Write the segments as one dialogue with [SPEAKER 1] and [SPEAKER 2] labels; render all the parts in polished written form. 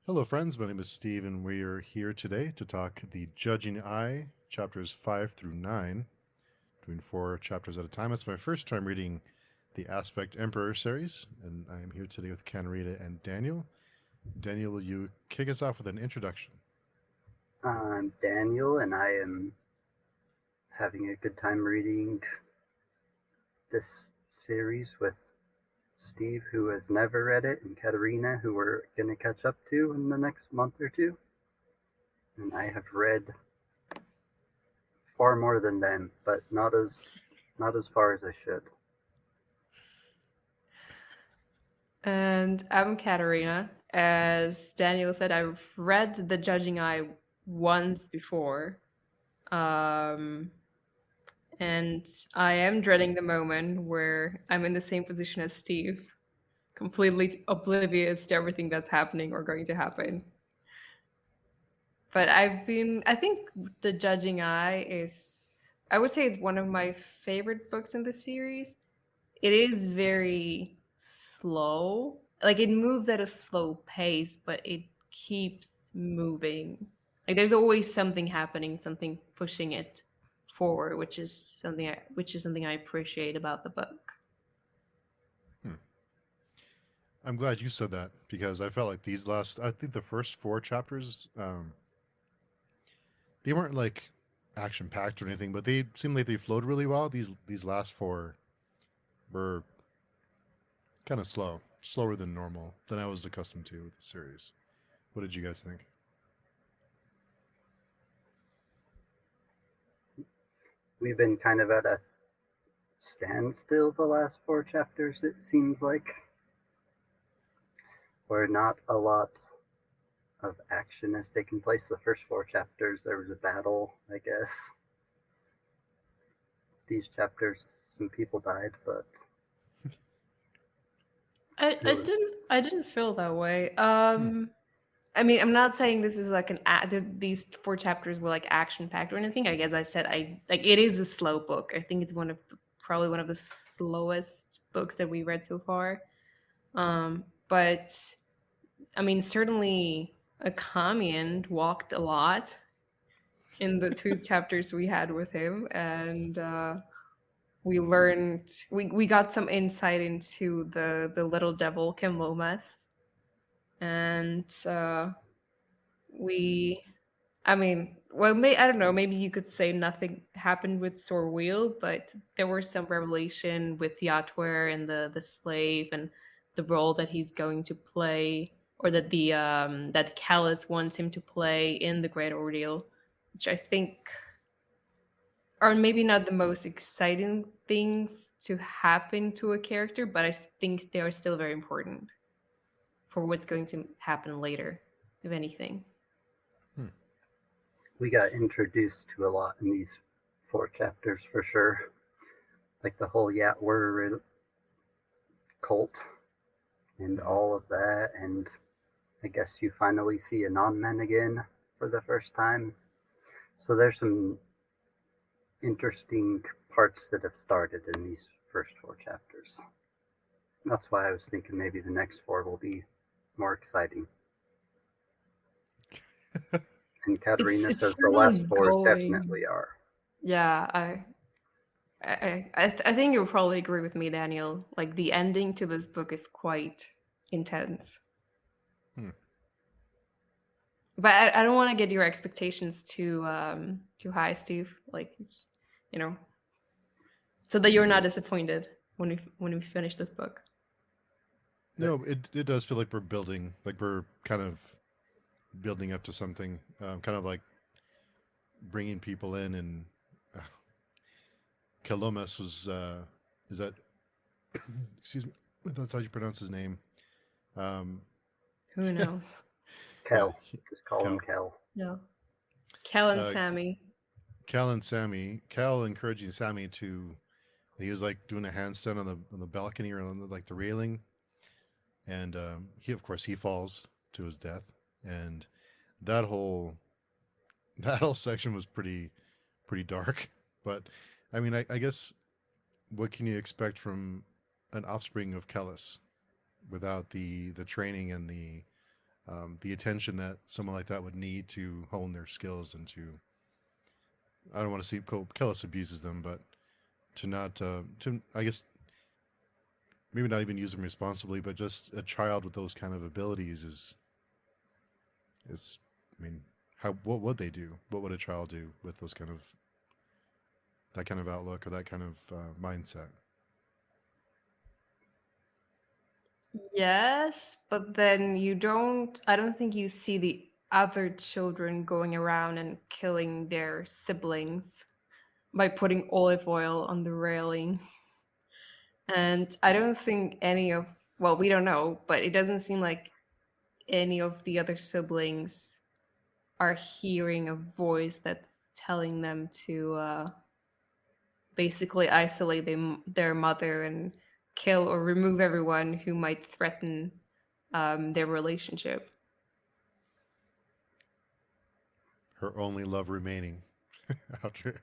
[SPEAKER 1] Hello, friends. My name is Steve, and we are here today to talk the Judging Eye, chapters 5 through 9, doing 4 chapters at a time. It's my first time reading the Aspect Emperor series, and I am here today with Katerina and Daniel. Daniel, will you kick us off with an introduction?
[SPEAKER 2] I'm Daniel, and I am having a good time reading this series with Steve, who has never read it, and Katerina, who we're going to catch up to in the next month or two. And I have read far more than them, but not as far as I should.
[SPEAKER 3] And I'm Katerina. As Daniel said, I've read The Judging Eye once before. Um, and I am dreading the moment where I'm in the same position as Steve, completely oblivious to everything that's happening or going to happen. But I think The Judging Eye I would say it's one of my favorite books in the series. It is very slow. Like it moves at a slow pace, but it keeps moving. Like there's always something happening, something pushing it forward, which is something I appreciate about the book.
[SPEAKER 1] Hmm. I'm glad you said that because I felt like I think the first 4 chapters, they weren't like action packed or anything, but they seemed like they flowed really well. These last four were kind of slower than normal than I was accustomed to with the series. What did you guys think?
[SPEAKER 2] We've been kind of at a standstill the last 4 chapters, it seems like, where not a lot of action has taken place. The first 4 chapters, there was a battle, I guess. These chapters, some people died, but
[SPEAKER 3] I,
[SPEAKER 2] it
[SPEAKER 3] I
[SPEAKER 2] was
[SPEAKER 3] didn't I didn't feel that way.
[SPEAKER 1] Hmm.
[SPEAKER 3] I mean, I'm not saying this is like these four chapters were like action packed or anything. I guess I said I like it is a slow book. I think it's probably one of the slowest books that we read so far. But I mean, certainly a Kamian walked a lot in the two chapters we had with him, and we got some insight into the little devil Kim Lomas, and we I mean, well, I don't know. Maybe you could say nothing happened with Sorwheel, but there were some revelation with Yatwer and the slave and the role that he's going to play, or that the that Callus wants him to play in the Great Ordeal, which I think are maybe not the most exciting things to happen to a character, but I think they are still very important for what's going to happen later, if anything.
[SPEAKER 1] Hmm.
[SPEAKER 2] we got introduced to a lot in these 4 chapters for sure. Like the whole Yatwer cult and
[SPEAKER 1] Hmm.
[SPEAKER 2] all of that, and I guess you finally see a non-men again for the first time. So there's some interesting parts that have started in these first 4 chapters. That's why I was thinking maybe the next 4 will be more exciting. And Katerina
[SPEAKER 3] It's
[SPEAKER 2] says the last
[SPEAKER 3] certainly
[SPEAKER 2] 4
[SPEAKER 3] going.
[SPEAKER 2] definitely are.
[SPEAKER 3] Yeah, I think you'll probably agree with me, Daniel. Like the ending to this book is quite intense.
[SPEAKER 1] Hmm.
[SPEAKER 3] But I don't want to get your expectations too high, Steve. Like, you know, so that you're not disappointed when we finish this book.
[SPEAKER 1] No, it does feel like we're kind of building up to something, kind of like bringing people in. And uh, Kalomas was, is that, excuse me, that's how you pronounce his name. Um,
[SPEAKER 3] Who knows?
[SPEAKER 1] yeah,
[SPEAKER 2] Kel. Just call him
[SPEAKER 1] Cal.
[SPEAKER 2] Kel.
[SPEAKER 3] No, Kel and
[SPEAKER 1] Uh,
[SPEAKER 3] Sammy.
[SPEAKER 1] Cal and Sammy. Cal encouraging Sammy to. He was like doing a handstand on the balcony or on like the railing, and he of course he falls to his death, and that whole that whole section was pretty dark. But I mean, I guess what can you expect from an offspring of Kellus without the training and the the attention that someone like that would need to hone their skills and to, I don't want to see Kellis abuses them, but to not to I guess maybe not even use them responsibly, but just a child with those kind of abilities is I mean, how what would they do? What would a child do with those kind of that kind of outlook or that kind of mindset?
[SPEAKER 3] Yes, but then I don't think you see the other children going around and killing their siblings by putting olive oil on the railing. And I don't think well, we don't know, but it doesn't seem like any of the other siblings are hearing a voice that's telling them to basically isolate their mother and kill or remove everyone who might threaten their relationship.
[SPEAKER 1] Her only love remaining after.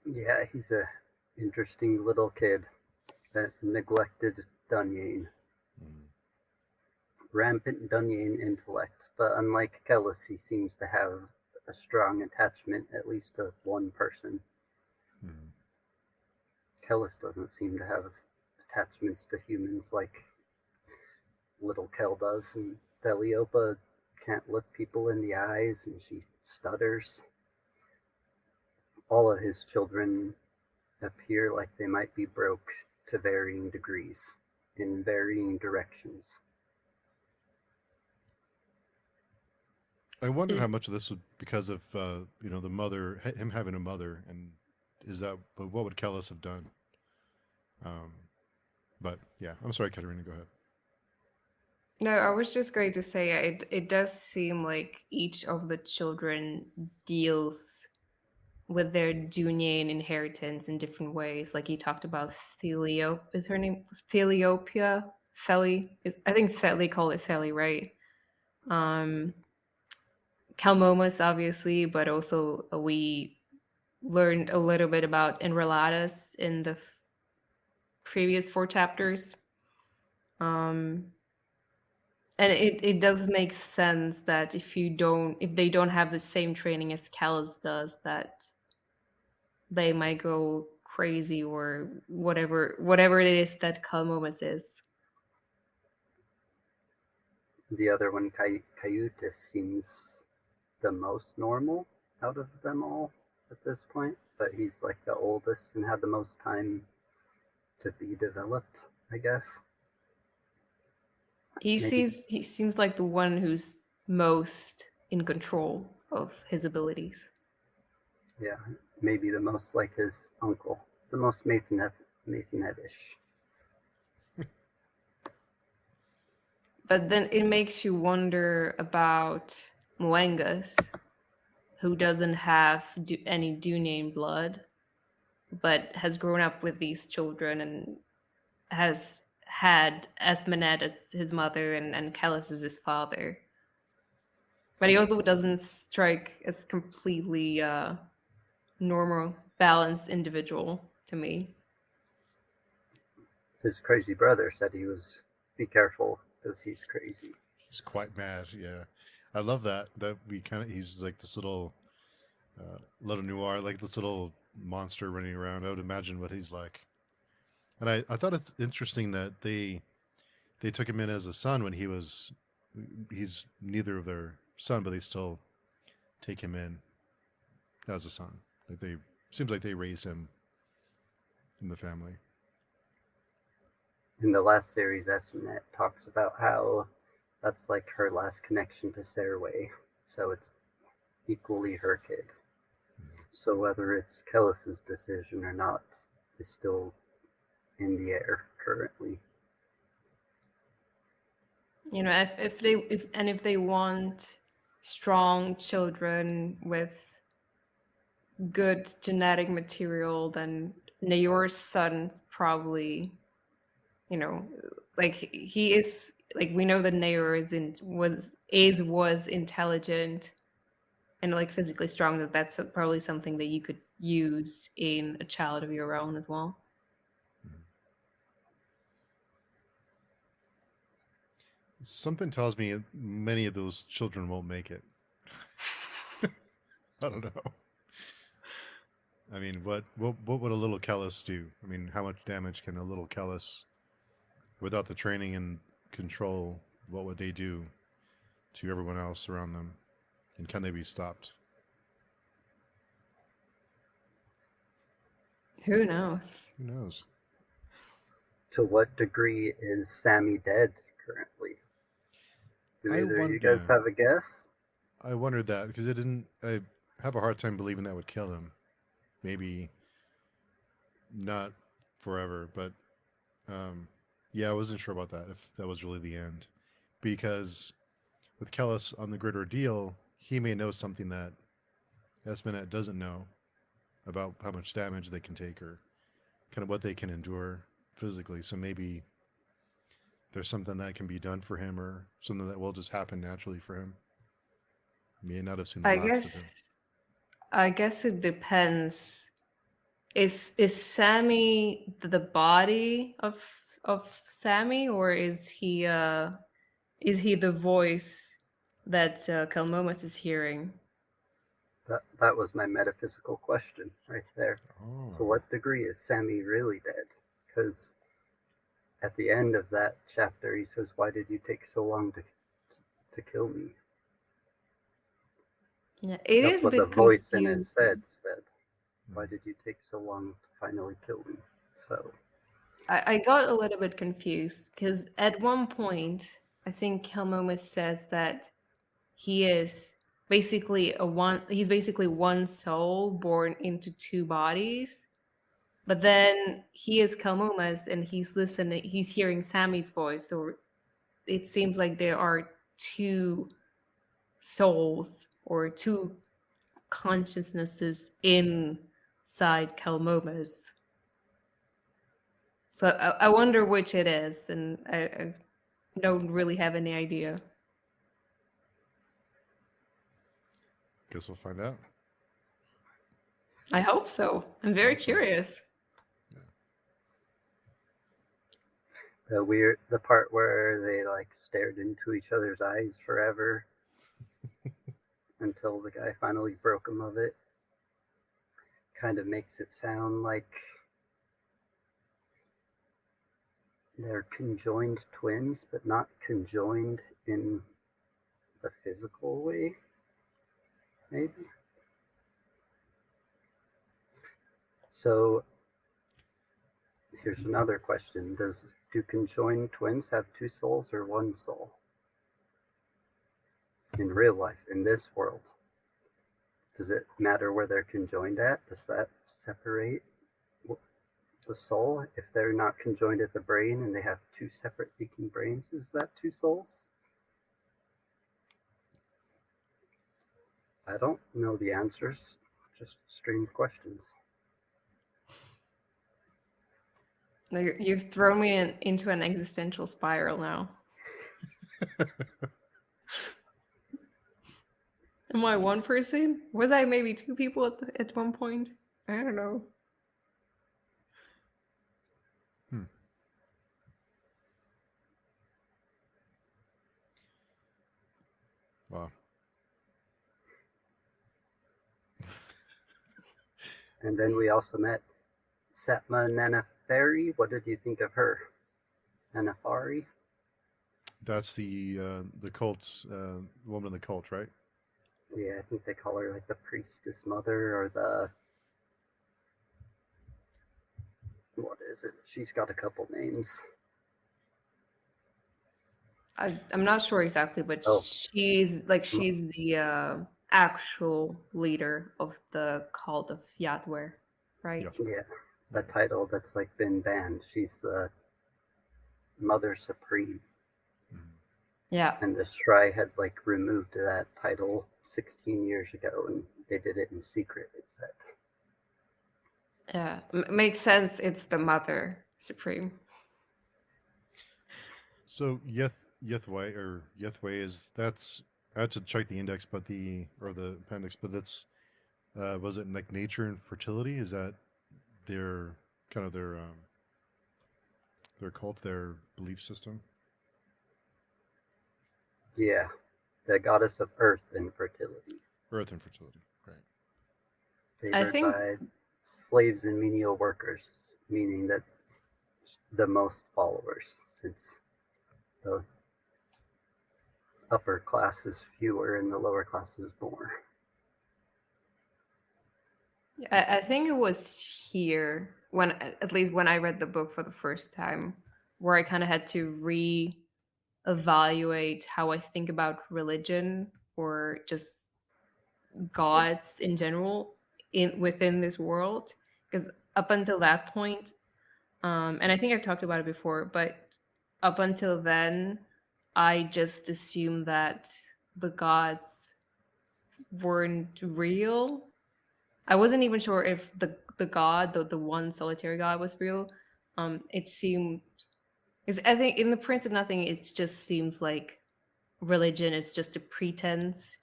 [SPEAKER 2] Yeah, he's a interesting little kid, that neglected Dunyan.
[SPEAKER 1] Mm.
[SPEAKER 2] Rampant Dunyan intellect, but unlike Kellis, he seems to have a strong attachment, at least to one person.
[SPEAKER 1] Mm.
[SPEAKER 2] Kellis doesn't seem to have attachments to humans like little Kel does, and Deliopa can't look people in the eyes, and she stutters. All of his children appear like they might be broke to varying degrees, in varying directions.
[SPEAKER 1] I wondered how much of this was because of the mother, him having a mother, and is that but what would Kellis have done? Um, but yeah, I'm sorry, Katerina, go ahead.
[SPEAKER 3] No, I was just going to say it does seem like each of the children deals with their Dunyan inheritance in different ways. Like you talked about Thelio, is her name Theliopia? Theli, I think they call it Theli, right? Um, Calmomus, obviously, but also we learned a little bit about Enrelatus in the previous 4 chapters. And it does make sense that if they don't have the same training as Callus does, that they might go crazy or whatever it is that Calmomus is.
[SPEAKER 2] The other one, Cayutis, seems the most normal out of them all at this point, but he's like the oldest and had the most time to be developed, I guess.
[SPEAKER 3] He
[SPEAKER 2] Maybe,
[SPEAKER 3] seems like the one who's most in control of his abilities.
[SPEAKER 2] yeah, maybe the most like his uncle, the most Mathanet-ish.
[SPEAKER 3] But then it makes you wonder about Moengus, who doesn't have any Dunyan blood, but has grown up with these children and has had Esmenet as his mother and Callus as his father. But he also doesn't strike as completely normal, balanced individual to me.
[SPEAKER 2] His crazy brother said he was, be careful, because he's crazy.
[SPEAKER 1] He's quite mad. Yeah, I love that. He's like this little little noir, like this little monster running around. I would imagine what he's like. And I thought it's interesting that they took him in as a son when he's neither of their son, but they still take him in as a son. Like they seems like they raised him in the family.
[SPEAKER 2] In the last series, Esmenet talks about how that's like her last connection to Sarway, so it's equally her kid. So whether it's Kellis's decision or not is still in the air currently.
[SPEAKER 3] You know, if they want strong children with good genetic material, then Nayor's son probably, you know, like he is like we know that Nayor was intelligent and like physically strong. That's probably something that you could use in a child of your own as well.
[SPEAKER 1] Something tells me many of those children won't make it. I don't know. I mean, what would a little Kellis do? I mean, how much damage can a little Kellis, without the training and control, what would they do to everyone else around them? And can they be stopped?
[SPEAKER 3] Who knows?
[SPEAKER 1] Who knows?
[SPEAKER 2] To what degree is Sammy dead currently? Do
[SPEAKER 1] I
[SPEAKER 2] either of you guys have a guess?
[SPEAKER 1] I wondered that because it didn't. I have a hard time believing that would kill him. Maybe not forever, but yeah, I wasn't sure about that. If that was really the end, because with Kellis on the Grid Ordeal, he may know something that Espenet doesn't know about how much damage they can take or kind of what they can endure physically. So maybe there's something that can be done for him or something that will just happen naturally for him. May not have seen the last of him.
[SPEAKER 3] I guess it depends. Is Sammy the body of Sammy, or is he the voice that Kalmomas is hearing?
[SPEAKER 2] That was my metaphysical question right there.
[SPEAKER 1] Oh.
[SPEAKER 2] To what degree is Sammy really dead? Because at the end of that chapter, he says, "Why did you take so long to kill me?"
[SPEAKER 3] Yeah, it
[SPEAKER 2] That's
[SPEAKER 3] is a
[SPEAKER 2] what the
[SPEAKER 3] bit
[SPEAKER 2] voice in his
[SPEAKER 3] confusing.
[SPEAKER 2] head said. Why did you take so long to finally kill me? So
[SPEAKER 3] I got a little bit confused because at one point, I think Kalmomas says that he is basically he's basically one soul born into two bodies. But then he is Kalmumas and he's hearing Sammy's voice. So it seems like there are two souls or two consciousnesses inside Kalmumas. So I wonder which it is, and I don't really have any idea.
[SPEAKER 1] Guess we'll find out.
[SPEAKER 3] I hope so. I'm very
[SPEAKER 1] Hope so.
[SPEAKER 3] curious.
[SPEAKER 2] the part where they like stared into each other's eyes forever until the guy finally broke him of it kind of makes it sound like they're conjoined twins, but not conjoined in the physical way, maybe. So here's another question. Do conjoined twins have two souls or one soul? In real life, in this world, does it matter where they're conjoined at? Does that separate the soul? If they're not conjoined at the brain and they have two separate thinking brains, is that two souls? I don't know the answers. Just strange questions.
[SPEAKER 3] You've thrown me into an existential spiral now. Am I one person? Was I maybe two people at one point? I don't know.
[SPEAKER 1] Wow.
[SPEAKER 2] And then we also met Setma Nanafari. What did you think of her? Nanafari?
[SPEAKER 1] That's the cult woman in the cult, right?
[SPEAKER 2] Yeah, I think they call her like the priestess mother or the... What is it? She's got a couple names.
[SPEAKER 3] I'm not sure exactly, but she's the actual leader of the cult of Yatwer, right?
[SPEAKER 1] Yes.
[SPEAKER 2] Yeah, the title that's like been banned. She's the Mother Supreme.
[SPEAKER 3] Yeah.
[SPEAKER 2] And the Shrai had like removed that title 16 years ago, and they did it in secret, it said.
[SPEAKER 3] Yeah, makes sense. It's the Mother Supreme.
[SPEAKER 1] So Yethway that's I had to check the index, but the appendix, but that's was it like nature and fertility? Is that their kind of their cult, their belief system?
[SPEAKER 2] Yeah, the goddess of earth and fertility,
[SPEAKER 1] Earth and fertility. Right.
[SPEAKER 3] I
[SPEAKER 2] favored
[SPEAKER 3] think
[SPEAKER 2] by slaves and menial workers, meaning that the most followers, since the upper class is fewer and the lower class is more.
[SPEAKER 3] I think it was here when, at least when I read the book for the first time, where I kind of had to re-evaluate how I think about religion or just gods in general in within this world. Because up until that point, and I think I've talked about it before, but up until then, I just assumed that the gods weren't real. I wasn't even sure if the god, the one solitary god, was real. It seemed, because I think in the Prince of Nothing, it just seems like religion is just a pretense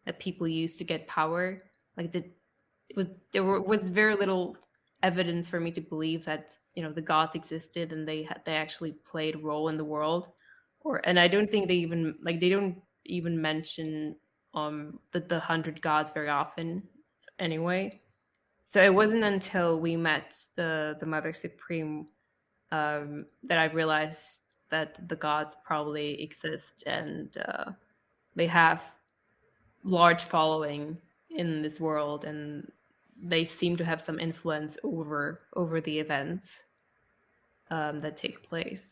[SPEAKER 3] that people use to get power. Like was very little evidence for me to believe that the gods existed and they actually played a role in the world. And I don't think they don't even mention the 100 gods very often anyway. So it wasn't until we met the Mother Supreme that I realized that the gods probably exist, and they have large following in this world, and they seem to have some influence over the events that take place.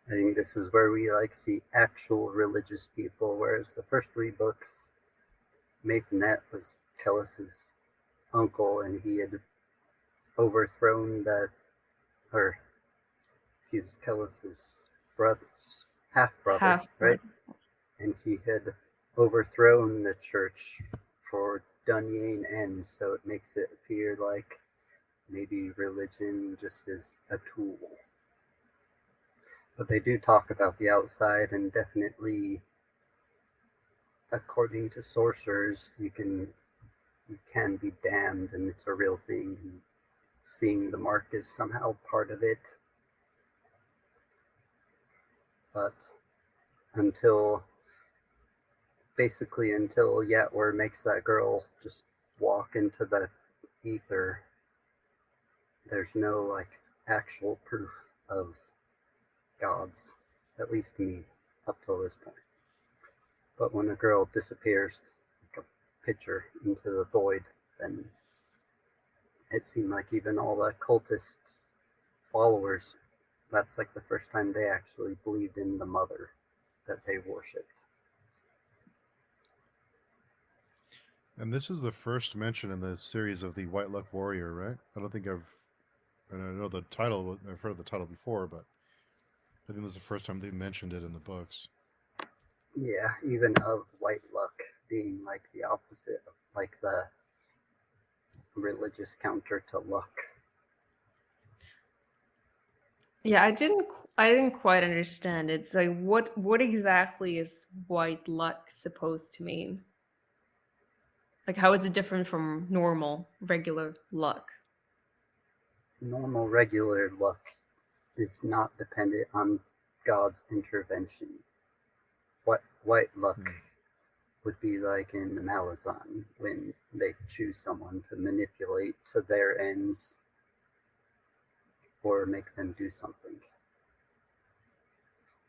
[SPEAKER 2] I think this is where we see actual religious people, whereas the first three books, Mayfinet was Kellis's uncle, and he had overthrown or he was Kellis's brother's half brother,
[SPEAKER 3] Half.
[SPEAKER 2] right? And he had overthrown the church for Dunyan ends, so it makes it appear like maybe religion just is a tool. But they do talk about the outside, and definitely, according to sorcerers, you can be damned, and it's a real thing. And seeing the mark is somehow part of it. But until Yatwer makes that girl just walk into the ether, there's no actual proof of gods, at least to me, up till this point. But when a girl disappears like a pitcher into the void, then it seemed like even all the cultists' followers, that's like the first time they actually believed in the mother that they worshipped.
[SPEAKER 1] And this is the first mention in the series of the White Luck Warrior, right? I don't think and I know the title, I've heard of the title before, but I think this is the first time they mentioned it in the books.
[SPEAKER 2] Yeah, even of white luck being like the opposite, like the religious counter to luck.
[SPEAKER 3] Yeah, I didn't quite understand. It's like what exactly is white luck supposed to mean? Like how is it different from normal regular luck?
[SPEAKER 2] Normal, regular luck is not dependent on God's intervention. What white luck would be like in the Malazan, when they choose someone to manipulate to their ends or make them do something.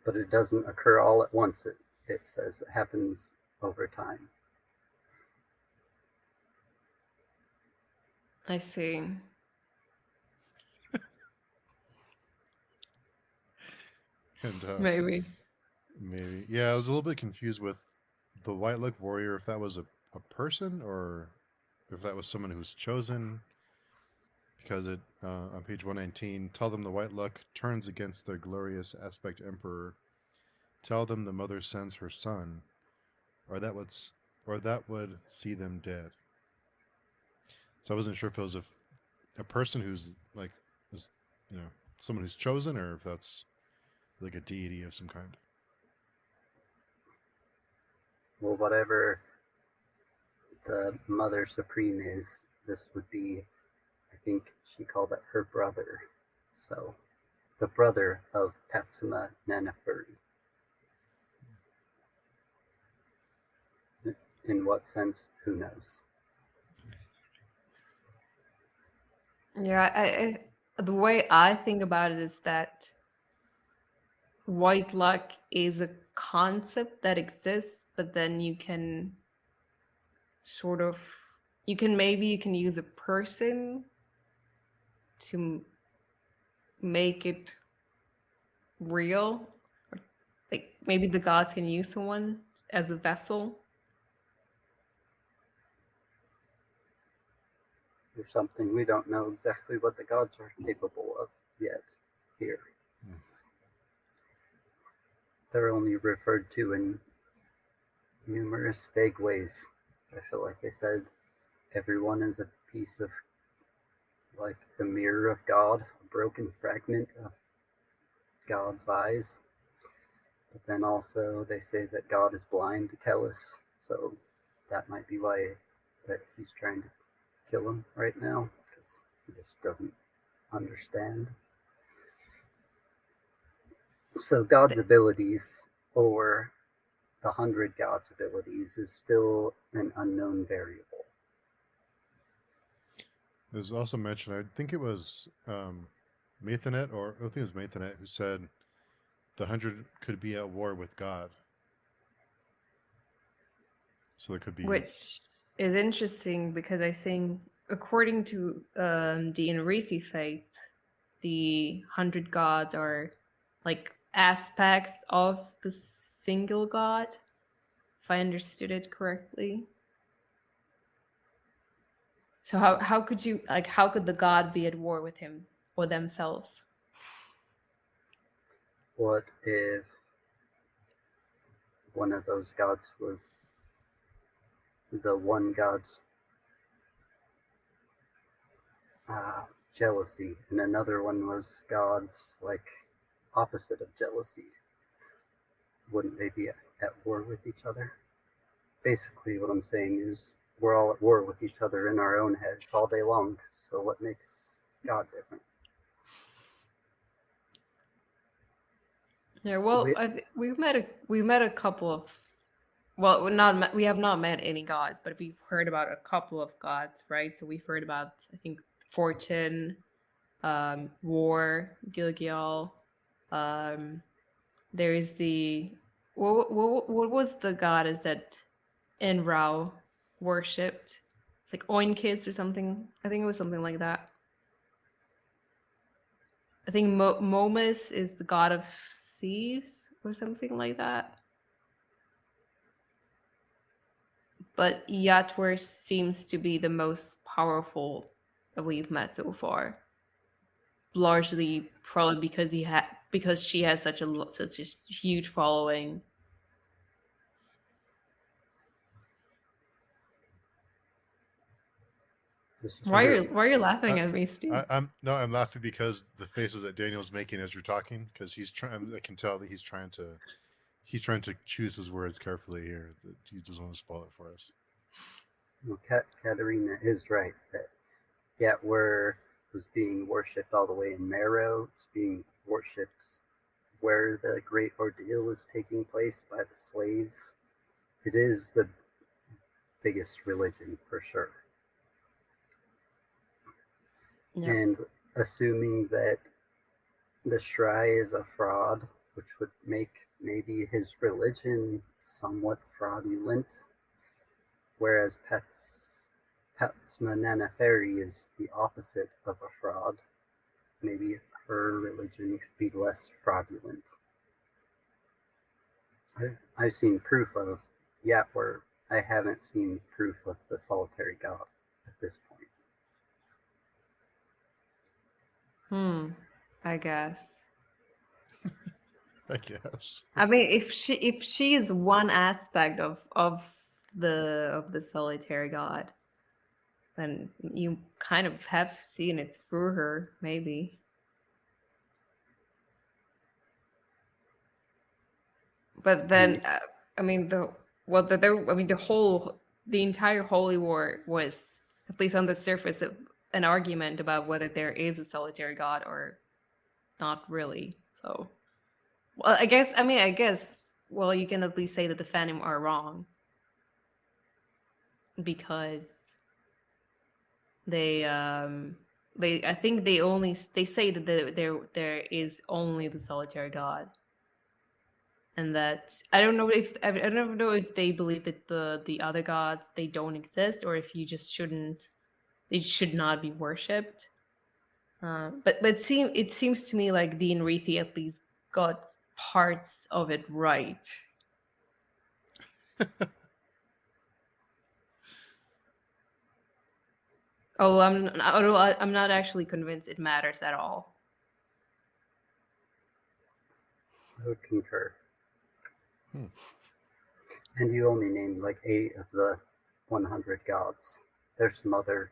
[SPEAKER 2] But it doesn't occur all at once. It says it happens over time.
[SPEAKER 3] I see.
[SPEAKER 1] And
[SPEAKER 3] Maybe.
[SPEAKER 1] maybe, yeah, I was a little bit confused with the White Luck Warrior, if that was a person or if that was someone who's chosen. Because it on page 119, tell them the White Luck turns against their glorious aspect emperor. Tell them the mother sends her son, or that would see them dead. So I wasn't sure if it was a person who's like, is, someone who's chosen, or if that's like a deity of some kind.
[SPEAKER 2] Well, whatever the Mother Supreme is, this would be, I think she called it her brother. So the brother of Patsuma Nanafuri. In what sense? Who knows?
[SPEAKER 3] Yeah, the way I think about it is that white luck is a concept that exists, but then you can sort of you can use a person to make it real. Or, like maybe the gods can use someone as a vessel.
[SPEAKER 2] Or something. We don't know exactly what the gods are capable of yet here. They're only referred to in numerous vague ways. I feel like they said everyone is a piece of, like, the mirror of God, a broken fragment of God's eyes. But then also they say that God is blind to Kellis, so that might be why that he's trying to kill him right now, because he just doesn't understand. So God's abilities, or the 100 gods' abilities, is still an unknown variable.
[SPEAKER 1] There's also mentioned, I think it was Mathanet, or I think it was Mathanet, who said the 100 could be at war with God. So there could be...
[SPEAKER 3] Which is interesting because I think, according to the Inarithi faith, the 100 gods are like aspects of the single god, if I understood it correctly. So how could the god be at war with him or themselves?
[SPEAKER 2] What if one of those gods was the one god's jealousy, and another one was God's, like, opposite of jealousy? Wouldn't they be at war with each other? Basically, what I'm saying is we're all at war with each other in our own heads all day long. So what makes God different?
[SPEAKER 3] Yeah, well, we've met a couple of, well, we have not met any gods, but we've heard about a couple of gods, right? So we've heard about, I think, fortune, war, Gilgal. There's the what was the goddess that Enrao worshipped? It's like Oinkis or something. I think it was something like that. I think Momus is the god of seas or something like that. But Yatwer seems to be the most powerful that we've met so far. Largely, probably because she has such a huge following. Why are you laughing at me, Steve?
[SPEAKER 1] I'm laughing because the faces that Daniel's making as you're talking, because he's trying. I can tell that he's trying to choose his words carefully here. That he doesn't want to spoil it for us.
[SPEAKER 2] Well, Katerina is right that Yatwer was being worshipped all the way in Marrow. It's being worshipped where the Great Ordeal is taking place by the slaves. It is the biggest religion for sure. Yep. And assuming that the Shrai is a fraud, which would make maybe his religion somewhat fraudulent, whereas Patsuma Nanaferi is the opposite of a fraud. Maybe her religion could be less fraudulent. I've seen proof of Yatwer. I haven't seen proof of the solitary god at this point.
[SPEAKER 3] I guess.
[SPEAKER 1] I guess.
[SPEAKER 3] I mean, if she is one aspect of the solitary god, then you kind of have seen it through her, maybe. But then, the entire Holy War was, at least on the surface, an argument about whether there is a solitary god or not really. So, well, I guess, well, you can at least say that the fandom are wrong because they I think they say that there is only the solitary god, and that I don't know if they believe that the other gods, they don't exist, or if you just shouldn't they should not be worshipped. But it seems to me like the Enrithi at least got parts of it right. Although I'm not actually convinced it matters at all.
[SPEAKER 2] I would concur.
[SPEAKER 1] Hmm.
[SPEAKER 2] And you only named like 8 of the 100 gods. There's some other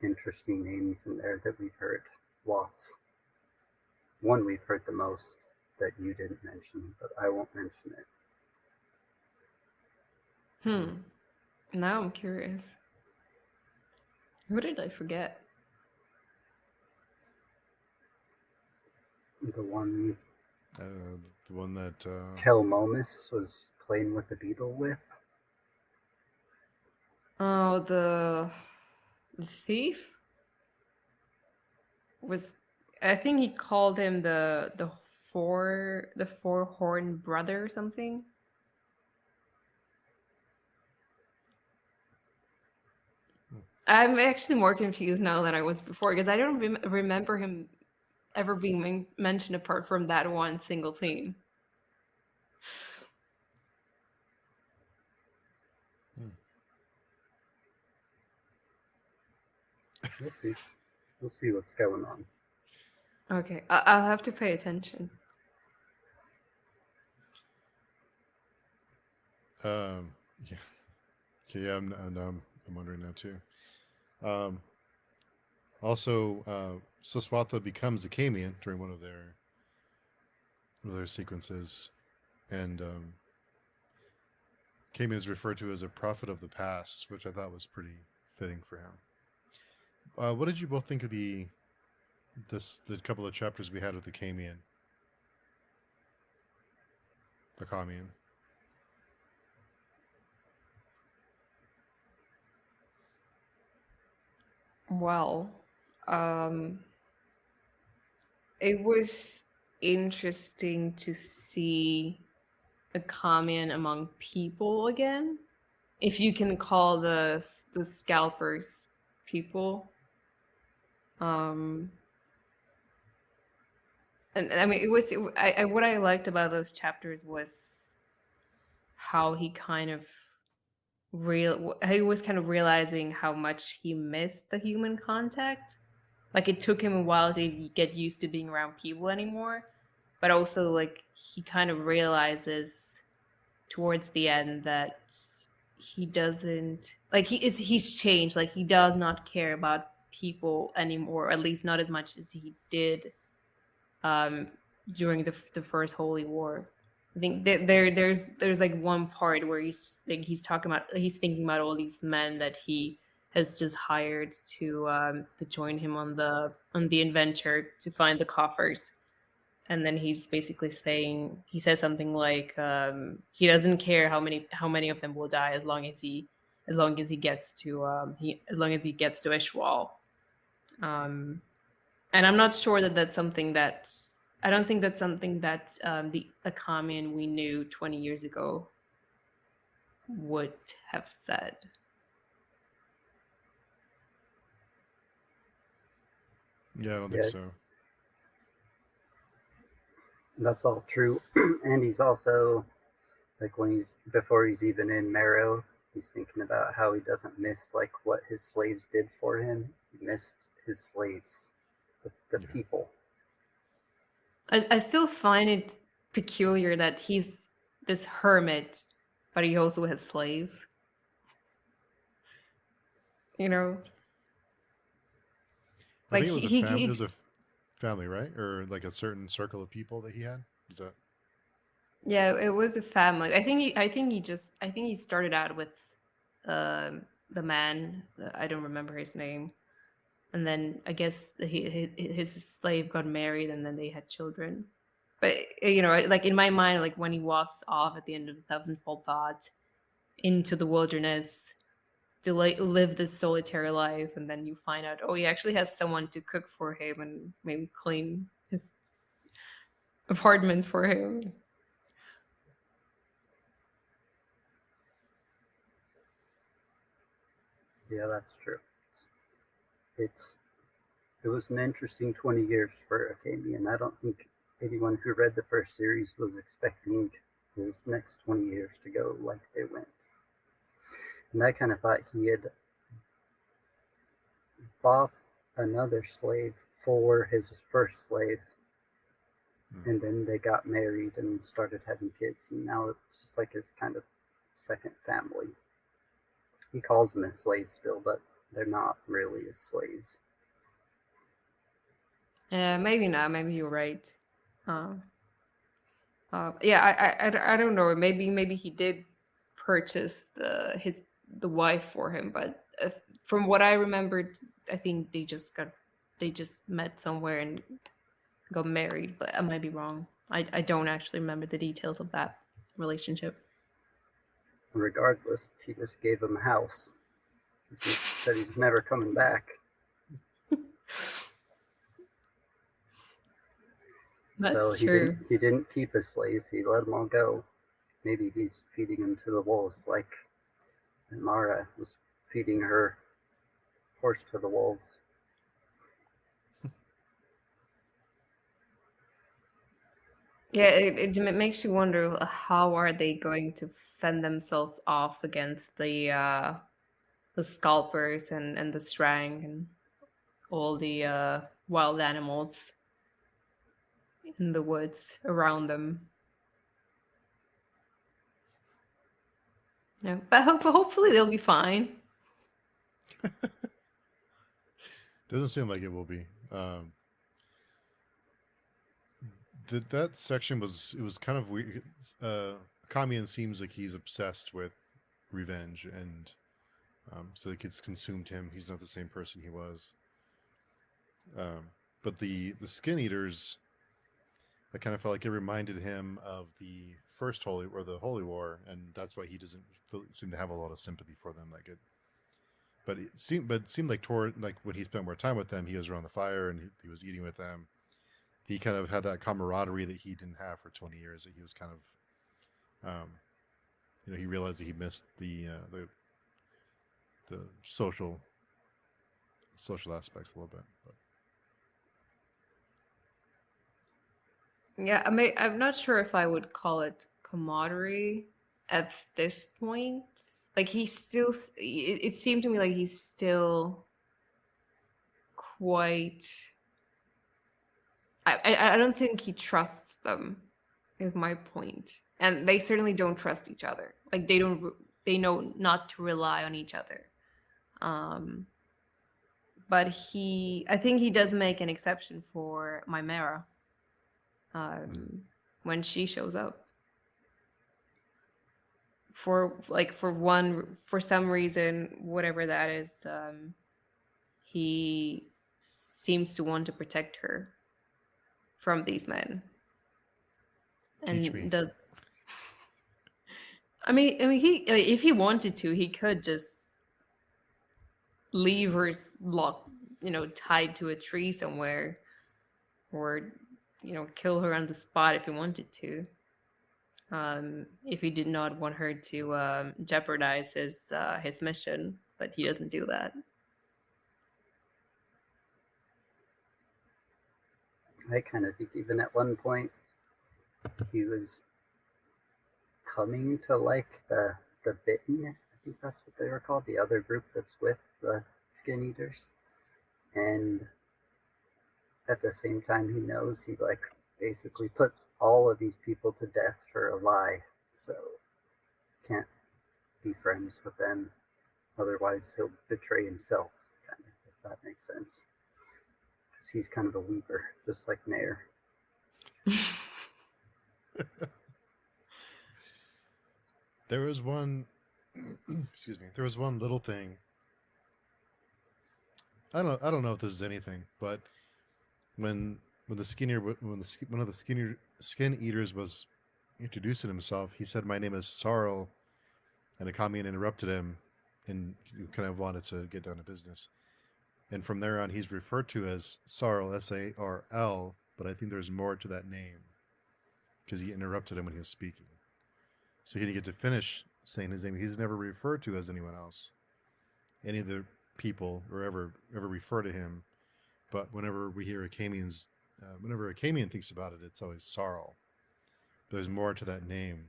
[SPEAKER 2] interesting names in there that we've heard lots. One we've heard the most that you didn't mention, but I won't mention it.
[SPEAKER 3] Now I'm curious. Who did I forget?
[SPEAKER 2] The one
[SPEAKER 1] The one that
[SPEAKER 2] Kelmomus was playing with the beetle with.
[SPEAKER 3] Oh, the thief was. I think he called him the four horned brother or something. I'm actually more confused now than I was before because I don't remember him ever being mentioned apart from that one single theme.
[SPEAKER 2] We'll see. We'll see what's going on.
[SPEAKER 3] Okay, I'll have to pay attention.
[SPEAKER 1] yeah. Okay, yeah, I'm wondering now too. Also, Saswatha becomes a Kamian during one of their sequences, and Kamian is referred to as a prophet of the past, which I thought was pretty fitting for him. What did you both think of the couple of chapters we had with the Kamian, the Kamian?
[SPEAKER 3] Well, it was interesting to see a Kamian among people again, if you can call the scalpers people. And I mean, what I liked about those chapters was how he was kind of realizing how much he missed the human contact. Like, it took him a while to get used to being around people anymore, but also like he kind of realizes towards the end that he doesn't like he's changed. Like, he does not care about people anymore, at least not as much as he did during the first Holy War. I think there's like one part where he's thinking about all these men that he has just hired to join him on the adventure to find the coffers, and then he's basically saying, he says something like he doesn't care how many of them will die as long as he gets to Ishwal. And I'm not sure that that's something that I don't think that's something that the Akamian we knew 20 years ago would have said.
[SPEAKER 1] Yeah, I don't think so.
[SPEAKER 2] That's all true. And he's also, like, before he's even in Marrow, he's thinking about how he doesn't miss like what his slaves did for him. He missed his slaves, the people.
[SPEAKER 3] I still find it peculiar that he's this hermit, but he also has slaves. You know?
[SPEAKER 1] I think it was a family, right? Or like a certain circle of people that he had? Is that?
[SPEAKER 3] Yeah, it was a family. I think he started out with the man. I don't remember his name. and then I guess his slave got married, and then they had children. But like in my mind, like when he walks off at the end of the Thousandfold Thought into the wilderness to like live this solitary life, and then you find out, oh, he actually has someone to cook for him and maybe clean his apartment for him.
[SPEAKER 2] Yeah, that's true. It was an interesting 20 years for Akemi, and I don't think anyone who read the first series was expecting his next 20 years to go like they went. And I kind of thought he had bought another slave for his first slave, and then they got married and started having kids, and now it's just like his kind of second family. He calls them his slaves still, but they're not really his slaves.
[SPEAKER 3] Maybe not. Maybe you're right. Yeah, I don't know. Maybe he did purchase the wife for him, but from what I remembered, I think they just met somewhere and got married. But I might be wrong. I don't actually remember the details of that relationship.
[SPEAKER 2] Regardless, she just gave him a house. He said he's never coming back.
[SPEAKER 3] That's
[SPEAKER 2] so
[SPEAKER 3] true.
[SPEAKER 2] He didn't keep his slaves. He let them all go. Maybe he's feeding them to the wolves, like Mara was feeding her horse to the wolves.
[SPEAKER 3] Yeah, it makes you wonder how are they going to fend themselves off against the scalpers and the strang and all the wild animals in the woods around them. Yeah, but hopefully they'll be fine.
[SPEAKER 1] Doesn't seem like it will be. That section was kind of weird. Kamian seems like he's obsessed with revenge, and so like it's consumed him. He's not the same person he was. But the skin eaters, I kind of felt like it reminded him of the first Holy War, and that's why he doesn't seem to have a lot of sympathy for them. Like it, but it seemed like toward like when he spent more time with them, he was around the fire and he was eating with them. He kind of had that camaraderie that he didn't have for 20 years. That he was kind of, he realized that he missed the social aspects a little bit. But
[SPEAKER 3] Yeah, I'm not sure if I would call it camaraderie at this point. Like it seemed to me like he's still quite. I don't think he trusts them. Is my point, and they certainly don't trust each other. Like they know not to rely on each other. But I think he does make an exception for Mimera when she shows up. For some reason, whatever that is, he seems to want to protect her from these men.
[SPEAKER 1] Teach me.
[SPEAKER 3] I mean, if he wanted to, he could just leave her tied to a tree somewhere, or kill her on the spot if he wanted to. If he did not want her to jeopardize his mission, but he doesn't do that.
[SPEAKER 2] I kind of think even at one point he was coming to like the bitten. I think that's what they were called, the other group that's with the skin eaters. And at the same time, he knows he like basically put all of these people to death for a lie, so can't be friends with them. Otherwise, he'll betray himself, kind of, if that makes sense. Because he's kind of a weeper, just like Nair.
[SPEAKER 1] There was one, excuse me, there was one little thing I don't know if this is anything, but when when the skinnier when the one of the skin eaters was introducing himself, he said, "My name is Sarl," and Akamian interrupted him, and kind of wanted to get down to business. And from there on, he's referred to as Sarl, Sarl, but I think there's more to that name because he interrupted him when he was speaking. So he didn't get to finish saying his name. He's never referred to as anyone else, any of the people, or ever refer to him. But whenever we hear Akamian's, whenever Akamian thinks about it, it's always Sarl. There's more to that name.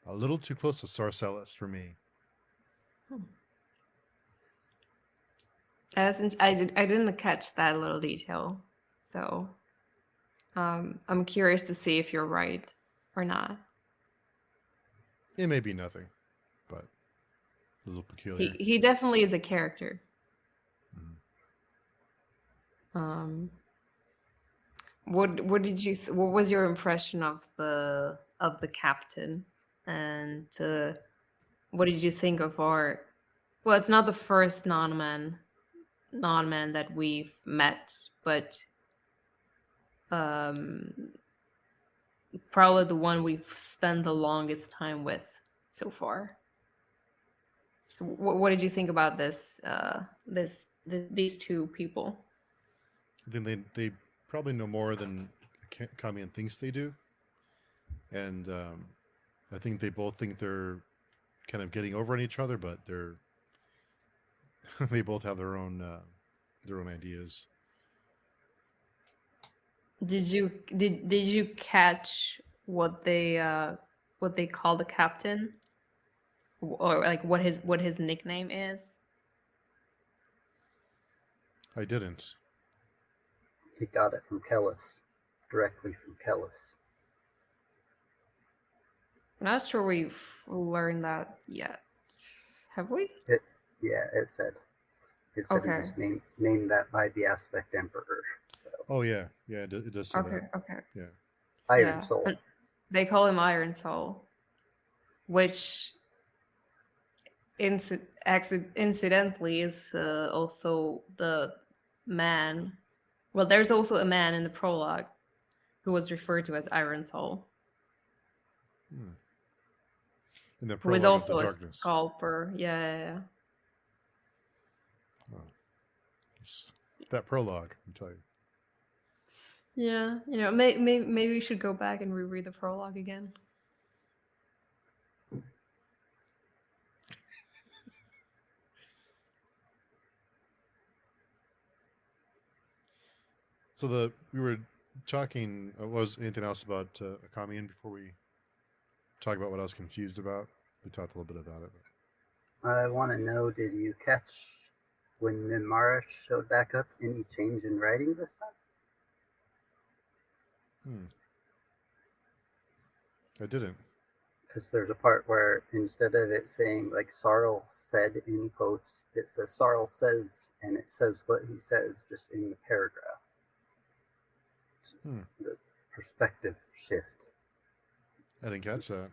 [SPEAKER 1] A little too close to Sarcellus for me.
[SPEAKER 3] I didn't catch that little detail, so I'm curious to see if you're right or not.
[SPEAKER 1] It may be nothing, but a little peculiar.
[SPEAKER 3] He definitely is a character.
[SPEAKER 1] Mhm.
[SPEAKER 3] What did you what was your impression of the captain, and what did you think of our, well, it's not the first non-man that we've met, but probably the one we've spent the longest time with so far. So what did you think about these two people?
[SPEAKER 1] I think they probably know more than Kamian thinks they do, and I think they both think they're kind of getting over on each other, but they're they both have their own ideas.
[SPEAKER 3] Did you catch what they call the captain, or like what his nickname is?
[SPEAKER 1] I didn't.
[SPEAKER 2] He got it from Kellis, directly from Kellis.
[SPEAKER 3] I'm not sure we've learned that yet. Have we?
[SPEAKER 2] It said he
[SPEAKER 3] Okay.
[SPEAKER 2] was named that by the Aspect Emperor. So.
[SPEAKER 1] Oh yeah, it does say that.
[SPEAKER 3] Okay.
[SPEAKER 1] Yeah.
[SPEAKER 2] Iron Soul.
[SPEAKER 3] And they call him Iron Soul, which incidentally is also the man. Well, there's also a man in the prologue who was referred to as Iron Soul.
[SPEAKER 1] In the
[SPEAKER 3] who is
[SPEAKER 1] prologue of
[SPEAKER 3] also
[SPEAKER 1] the
[SPEAKER 3] a
[SPEAKER 1] darkness.
[SPEAKER 3] sculptor. Yeah.
[SPEAKER 1] Oh. That prologue, I'm telling you.
[SPEAKER 3] Yeah, maybe we should go back and reread the prologue again.
[SPEAKER 1] So we were talking. Was anything else about Akamian before we talk about what I was confused about? We talked a little bit about it.
[SPEAKER 2] I want to know, did you catch when Mimara showed back up any change in writing this time?
[SPEAKER 1] I didn't.
[SPEAKER 2] Because there's a part where instead of it saying like Sarl said in quotes, it says Sarl says, and it says what he says just in the paragraph. The perspective shift.
[SPEAKER 1] I didn't catch that.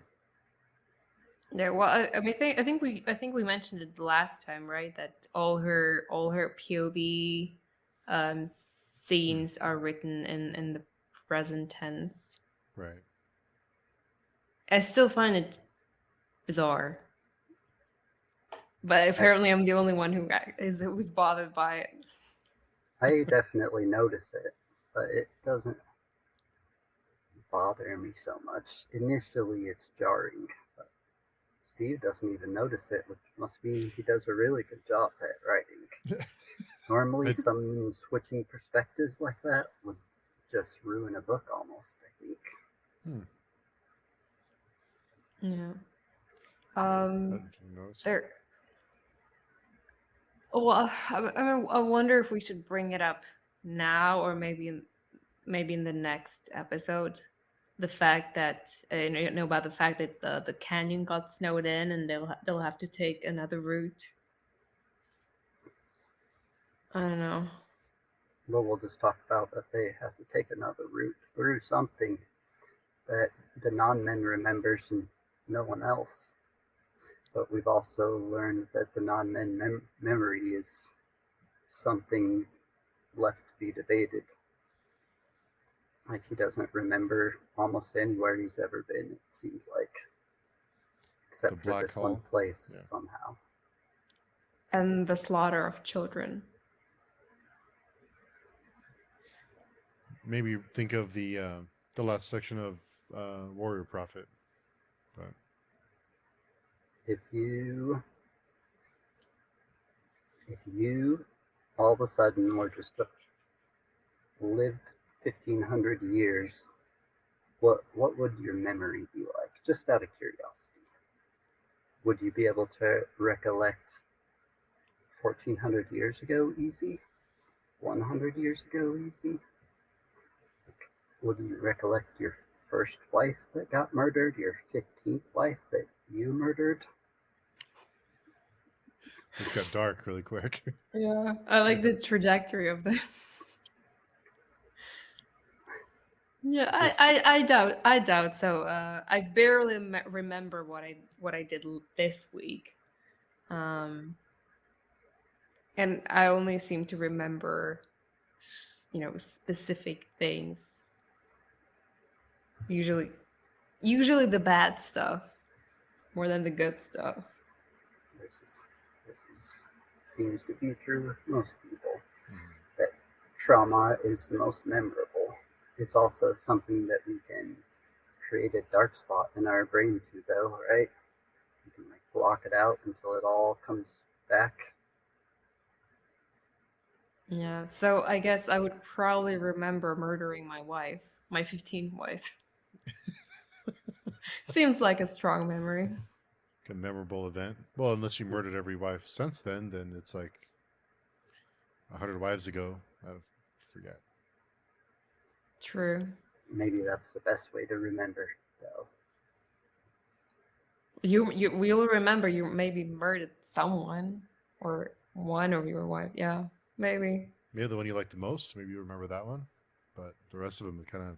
[SPEAKER 3] Yeah, well, I mean, I think we mentioned it the last time, right? That all her POV scenes are written in the present tense.
[SPEAKER 1] Right.
[SPEAKER 3] I still find it bizarre, but apparently I'm the only one who was bothered by it.
[SPEAKER 2] I definitely notice it, but it doesn't bother me so much. Initially, it's jarring, but Steve doesn't even notice it, which must mean he does a really good job at writing. Normally, some switching perspectives like that would just ruin a book almost, I think.
[SPEAKER 3] Yeah. There. Well, I wonder if we should bring it up now, or maybe in the next episode. The fact that about the fact that the canyon got snowed in, and they'll have to take another route. I don't know.
[SPEAKER 2] Well, we'll just talk about that they have to take another route through something that the non-men remembers and no one else. But we've also learned that the non-men memory is something left to be debated. Like, he doesn't remember almost anywhere he's ever been, it seems like. Except
[SPEAKER 1] The
[SPEAKER 2] for
[SPEAKER 1] black
[SPEAKER 2] this one
[SPEAKER 1] hole.
[SPEAKER 2] place,
[SPEAKER 1] Yeah.
[SPEAKER 2] somehow.
[SPEAKER 3] And the slaughter of children.
[SPEAKER 1] Maybe think of the last section of Warrior Prophet. But
[SPEAKER 2] If you all of a sudden were just lived 1,500 years, what would your memory be like? Just out of curiosity. Would you be able to recollect 1,400 years ago easy? 100 years ago easy? Would you recollect your first wife that got murdered? Your 15th wife that you murdered?
[SPEAKER 1] it's got dark really quick.
[SPEAKER 3] Yeah, I like the trajectory of this. Yeah, I doubt so. I barely remember what I did this week, and I only seem to remember, specific things. Usually the bad stuff more than the good stuff.
[SPEAKER 2] This seems to be true with most people.
[SPEAKER 1] Mhm.
[SPEAKER 2] That trauma is the most memorable. It's also something that we can create a dark spot in our brain too, though, right? You can like block it out until it all comes back.
[SPEAKER 3] Yeah, so I guess I would probably remember murdering my wife, my 15th wife. Seems like a strong memory.
[SPEAKER 1] A memorable event. Well, unless you murdered every wife since then it's like 100 wives ago. I forget.
[SPEAKER 3] True.
[SPEAKER 2] Maybe that's the best way to remember, though.
[SPEAKER 3] You will remember you maybe murdered someone or one of your wife. Yeah, maybe.
[SPEAKER 1] Maybe the one you like the most. Maybe you remember that one, but the rest of them kind of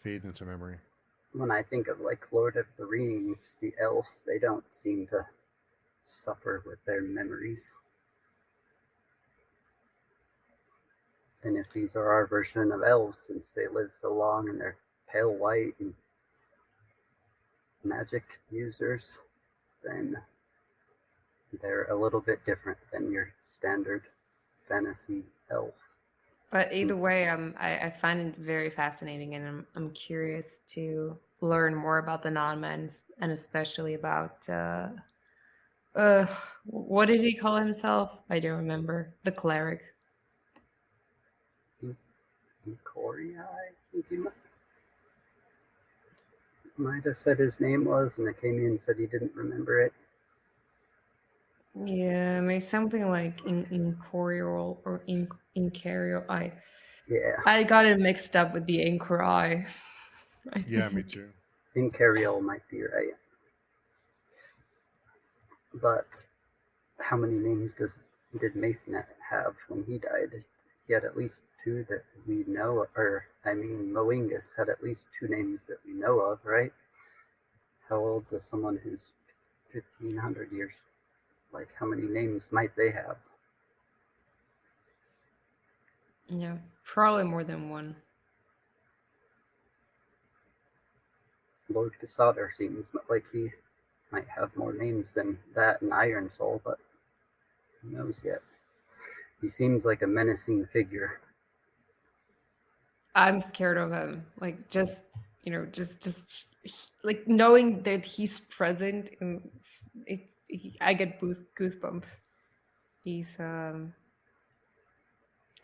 [SPEAKER 1] fades into memory.
[SPEAKER 2] When I think of like Lord of the Rings, the elves, they don't seem to suffer with their memories. And if these are our version of elves, since they live so long and they're pale white and magic users, then they're a little bit different than your standard fantasy elf.
[SPEAKER 3] But either way, I find it very fascinating, and I'm curious to learn more about the non-men, and especially about what did he call himself? I don't remember. The cleric.
[SPEAKER 2] Corey, I think he might have said his name was, and it came in and said he didn't remember it.
[SPEAKER 3] Yeah, maybe something like incorporeal or incarial.
[SPEAKER 2] Yeah,
[SPEAKER 3] I got it mixed up with the Inquiry.
[SPEAKER 1] Yeah, me too.
[SPEAKER 2] Incarial might be right. But how many names did Mathnet have when he died? He had at least two that we know, or I mean, Moingus had at least two names that we know of, right? How old does someone who's 1,500 years, like how many names might they have?
[SPEAKER 3] Yeah, probably more than one.
[SPEAKER 2] Lord Cassader seems like he might have more names than that in Iron Soul, but who knows yet? He seems like a menacing figure.
[SPEAKER 3] I'm scared of him. Like just like knowing that he's present, and I get goosebumps. He's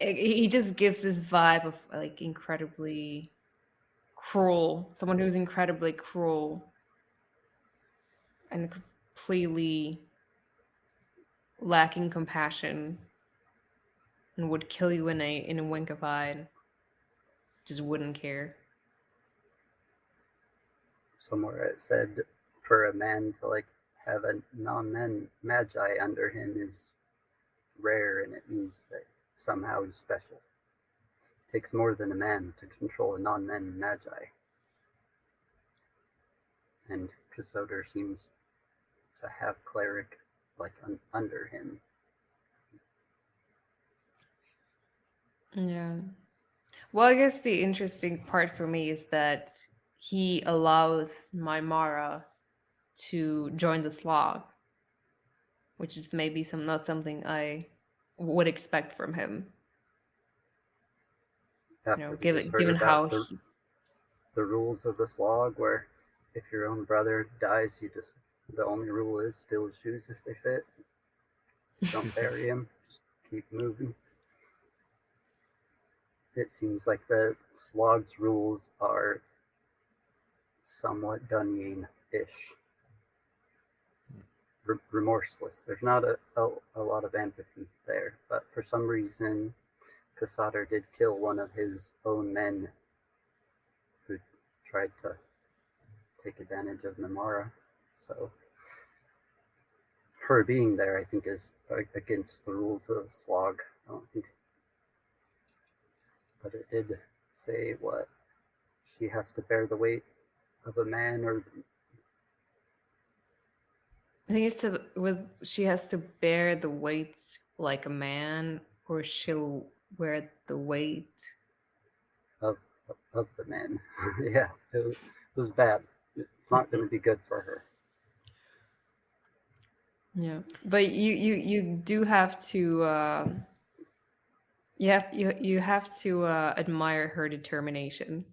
[SPEAKER 3] he just gives this vibe of like incredibly cruel, someone who's incredibly cruel and completely lacking compassion and would kill you in a wink of eye and just wouldn't care.
[SPEAKER 2] Somewhere it said for a man to like have a non-men magi under him is rare, and it means that somehow he's special. It takes more than a man to control a non-men magi. And Casoder seems to have cleric like under him.
[SPEAKER 3] Yeah. Well, I guess the interesting part for me is that he allows Maimara to join the slog, which is maybe not something I would expect from him.
[SPEAKER 2] After he just
[SPEAKER 3] Given
[SPEAKER 2] heard
[SPEAKER 3] given
[SPEAKER 2] about
[SPEAKER 3] how he,
[SPEAKER 2] the rules of the slog, where if your own brother dies, the only rule is steal his shoes if they fit. Don't bury him. Just keep moving. It seems like the slog's rules are somewhat Dunyan-ish. Remorseless. There's not a lot of empathy there, but for some reason, Casader did kill one of his own men who tried to take advantage of Namara. So her being there, I think, is against the rules of the slog. I don't think, but it did say what she has to bear the weight of a man, or
[SPEAKER 3] I think she has to bear the weight like a man, or she'll wear the weight.
[SPEAKER 2] of of the men. Yeah, it was bad. It's not going to be good for her.
[SPEAKER 3] Yeah, but you do have to you have to admire her determination.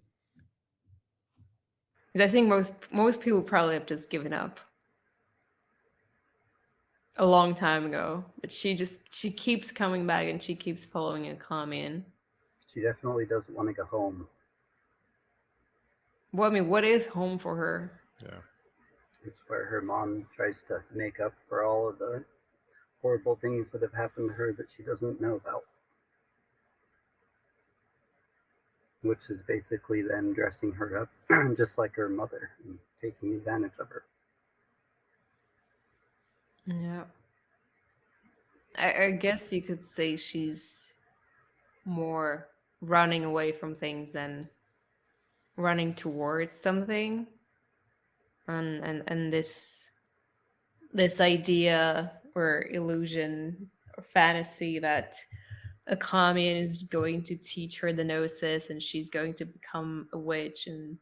[SPEAKER 3] 'Cause I think most people probably have just given up a long time ago, but she keeps coming back and she keeps following a commune.
[SPEAKER 2] She definitely doesn't want to go home.
[SPEAKER 3] Well, I mean, what is home for her?
[SPEAKER 1] Yeah.
[SPEAKER 2] It's where her mom tries to make up for all of the horrible things that have happened to her that she doesn't know about. Which is basically them dressing her up just like her mother and taking advantage of her.
[SPEAKER 3] Yeah, I guess you could say she's more running away from things than running towards something, and this idea or illusion or fantasy that a commune is going to teach her the gnosis and she's going to become a witch, and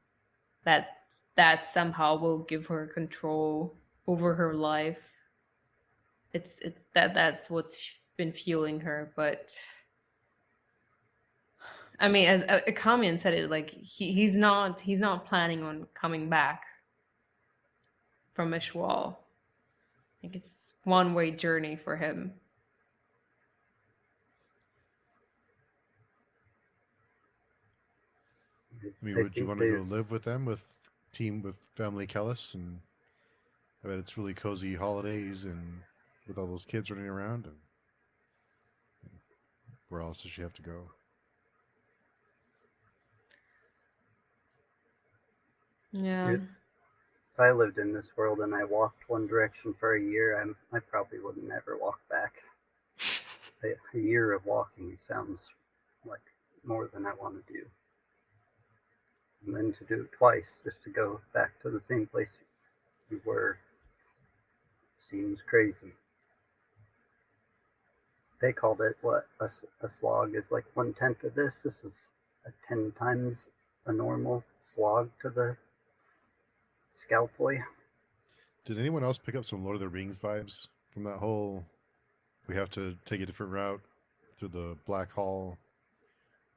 [SPEAKER 3] that somehow will give her control over her life. It's that's what's been fueling her. But I mean, as a commune said it, like he's not planning on coming back from Ishwal. Like it's one-way journey for him.
[SPEAKER 1] I mean,
[SPEAKER 2] I
[SPEAKER 1] would you
[SPEAKER 2] think
[SPEAKER 1] want to go live with them, with family Kellis? And I bet it's really cozy holidays and with all those kids running around. And where else does she have to go?
[SPEAKER 3] Yeah.
[SPEAKER 2] if I lived in this world and I walked one direction for a year, I probably would never walk back. A year of walking sounds like more than I want to do. And then to do it twice, just to go back to the same place you were, seems crazy. They called it what? A slog is like 1/10 of this. This is 10 times a normal slog to the Scalpoi.
[SPEAKER 1] Did anyone else pick up some Lord of the Rings vibes from that whole? We have to take a different route through the Black Hall.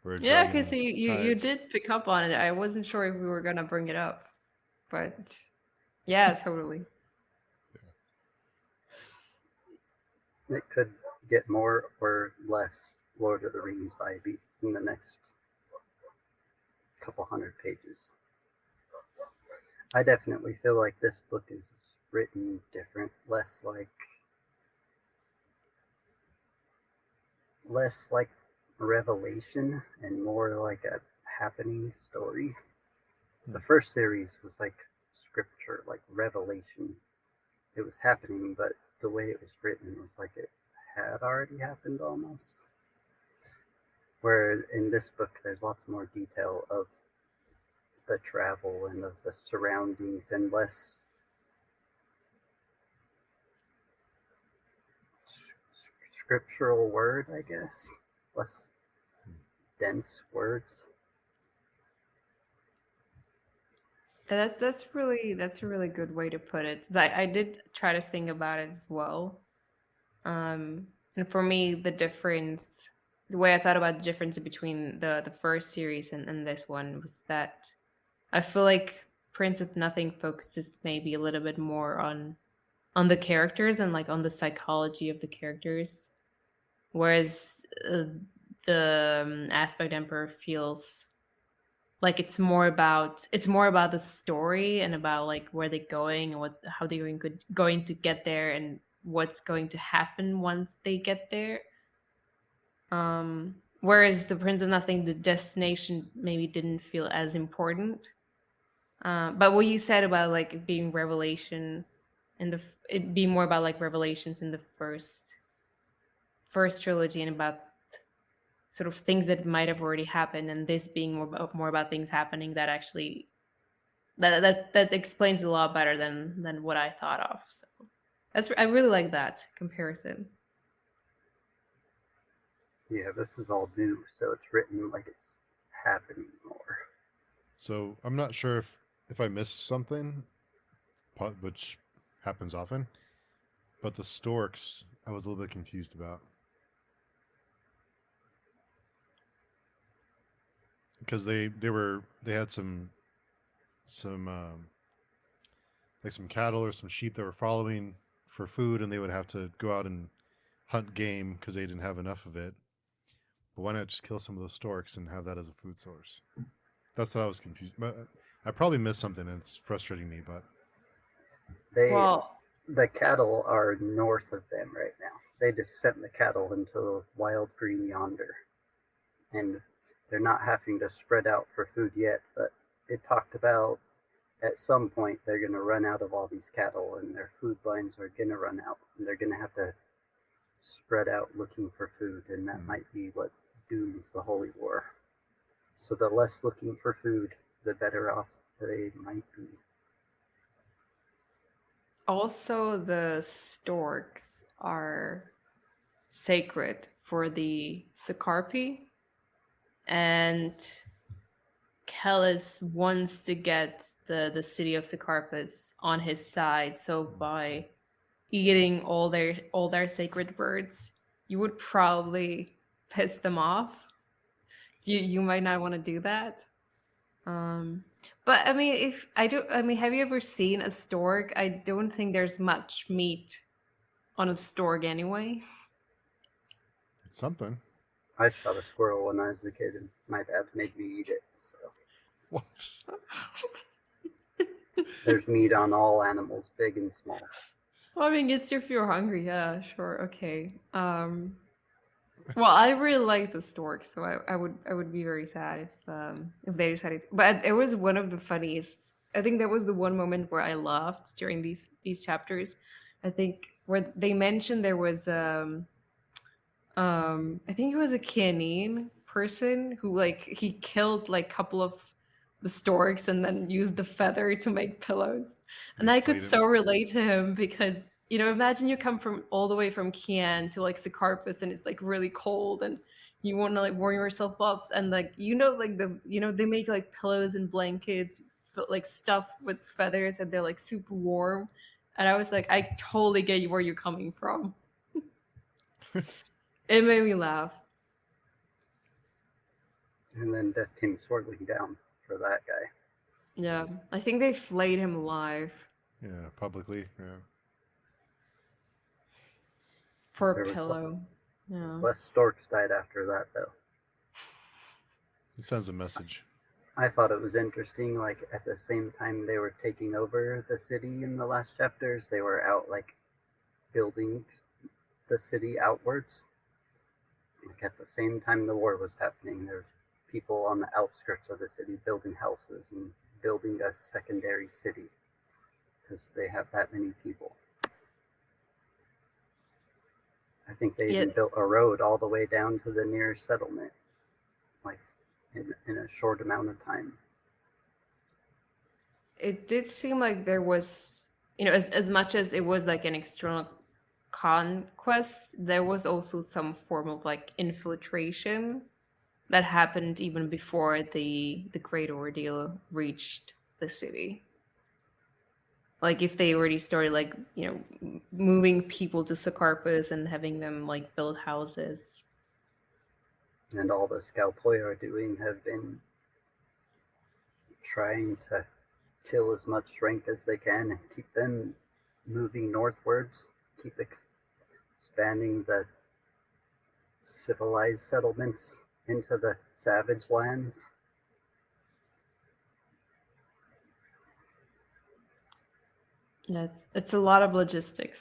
[SPEAKER 1] Where a
[SPEAKER 3] Yeah,
[SPEAKER 1] dragon
[SPEAKER 3] okay, so you
[SPEAKER 1] hides.
[SPEAKER 3] did pick up on it. I wasn't sure if we were gonna bring it up, but yeah, totally.
[SPEAKER 2] It could get more or less Lord of the Rings vibe in the next couple hundred pages. I definitely feel like this book is written different, less like revelation and more like a happening story. The first series was like scripture, like revelation. It was happening, but the way it was written was like it had already happened almost. Where in this book, there's lots more detail of the travel and of the surroundings and less scriptural word, I guess. Less dense words.
[SPEAKER 3] That's a really good way to put it. 'Cause I did try to think about it as well. And for me, the way I thought about the difference between the first series and this one was that I feel like Prince of Nothing focuses maybe a little bit more on the characters and like on the psychology of the characters, whereas the Aspect Emperor feels like it's more about the story and about like where they're going and how they're going to get there and what's going to happen once they get there. Whereas the Prince of Nothing, the destination maybe didn't feel as important. But what you said about like it being revelation and it being more about like revelations in the first trilogy and about sort of things that might have already happened, and this being more about things happening that actually that explains a lot better than what I thought of. So I really like that comparison.
[SPEAKER 2] Yeah, this is all new, so it's written like it's happening more.
[SPEAKER 1] So I'm not sure if I missed something, which happens often, but the storks I was a little bit confused about. Because they had some like some cattle or some sheep that were following for food, and they would have to go out and hunt game because they didn't have enough of it. But why not just kill some of those storks and have that as a food source? That's what I was confused. But I probably missed something, and it's frustrating me. But
[SPEAKER 2] the cattle are north of them right now. They just sent the cattle into the wild green yonder, and they're not having to spread out for food yet. But it talked about at some point they're going to run out of all these cattle, and their food lines are going to run out, and they're going to have to spread out looking for food, and that might be what dooms the Holy War. So the less looking for food, the better off they might be.
[SPEAKER 3] Also, the storks are sacred for the Sakarpi, and Kellis wants to get the city of Sakarpas on his side. So by eating all their sacred birds, you would probably piss them off. So you might not want to do that. But I mean, have you ever seen a stork? I don't think there's much meat on a stork anyway.
[SPEAKER 1] it's something.
[SPEAKER 2] I shot a squirrel when I was a kid, and my dad made me eat it. So
[SPEAKER 1] What?
[SPEAKER 2] there's meat on all animals, big and small.
[SPEAKER 3] Well, I mean, it's if you're hungry, yeah, sure, okay. Well, I really like the stork, so I would be very sad if they decided. But it was one of the funniest. I think that was the one moment where I laughed during these chapters. I think where they mentioned there was I think it was a Canine person who like he killed like a couple of the storks and then used the feather to make pillows. And I could so relate to him because imagine you come from all the way from Kian to like Sakarpas and it's like really cold and you want to like warm yourself up and like like they make like pillows and blankets like stuff with feathers and they're like super warm. And I was like, I totally get where you're coming from. It made me laugh.
[SPEAKER 2] And then death came swirling down for that guy.
[SPEAKER 3] Yeah, I think they flayed him alive.
[SPEAKER 1] Yeah, publicly. Yeah.
[SPEAKER 3] For a pillow. Yeah.
[SPEAKER 2] Less storks died after that, though.
[SPEAKER 1] It sends a message.
[SPEAKER 2] I thought it was interesting, like, at the same time they were taking over the city in the last chapters, they were out, like, building the city outwards. Like, at the same time the war was happening, there's people on the outskirts of the city building houses and building a secondary city because they have that many people. I think they even built a road all the way down to the nearest settlement, like in a short amount of time.
[SPEAKER 3] It did seem like there was, as much as it was like an external conquest, there was also some form of like infiltration that happened even before the Great Ordeal reached the city. Like if they already started like, you know, moving people to Sakarpas and having them like build houses.
[SPEAKER 2] And all the Scalpoi are doing have been trying to kill as much strength as they can and keep them moving northwards, keep expanding the civilized settlements into the savage lands.
[SPEAKER 3] It's a lot of logistics.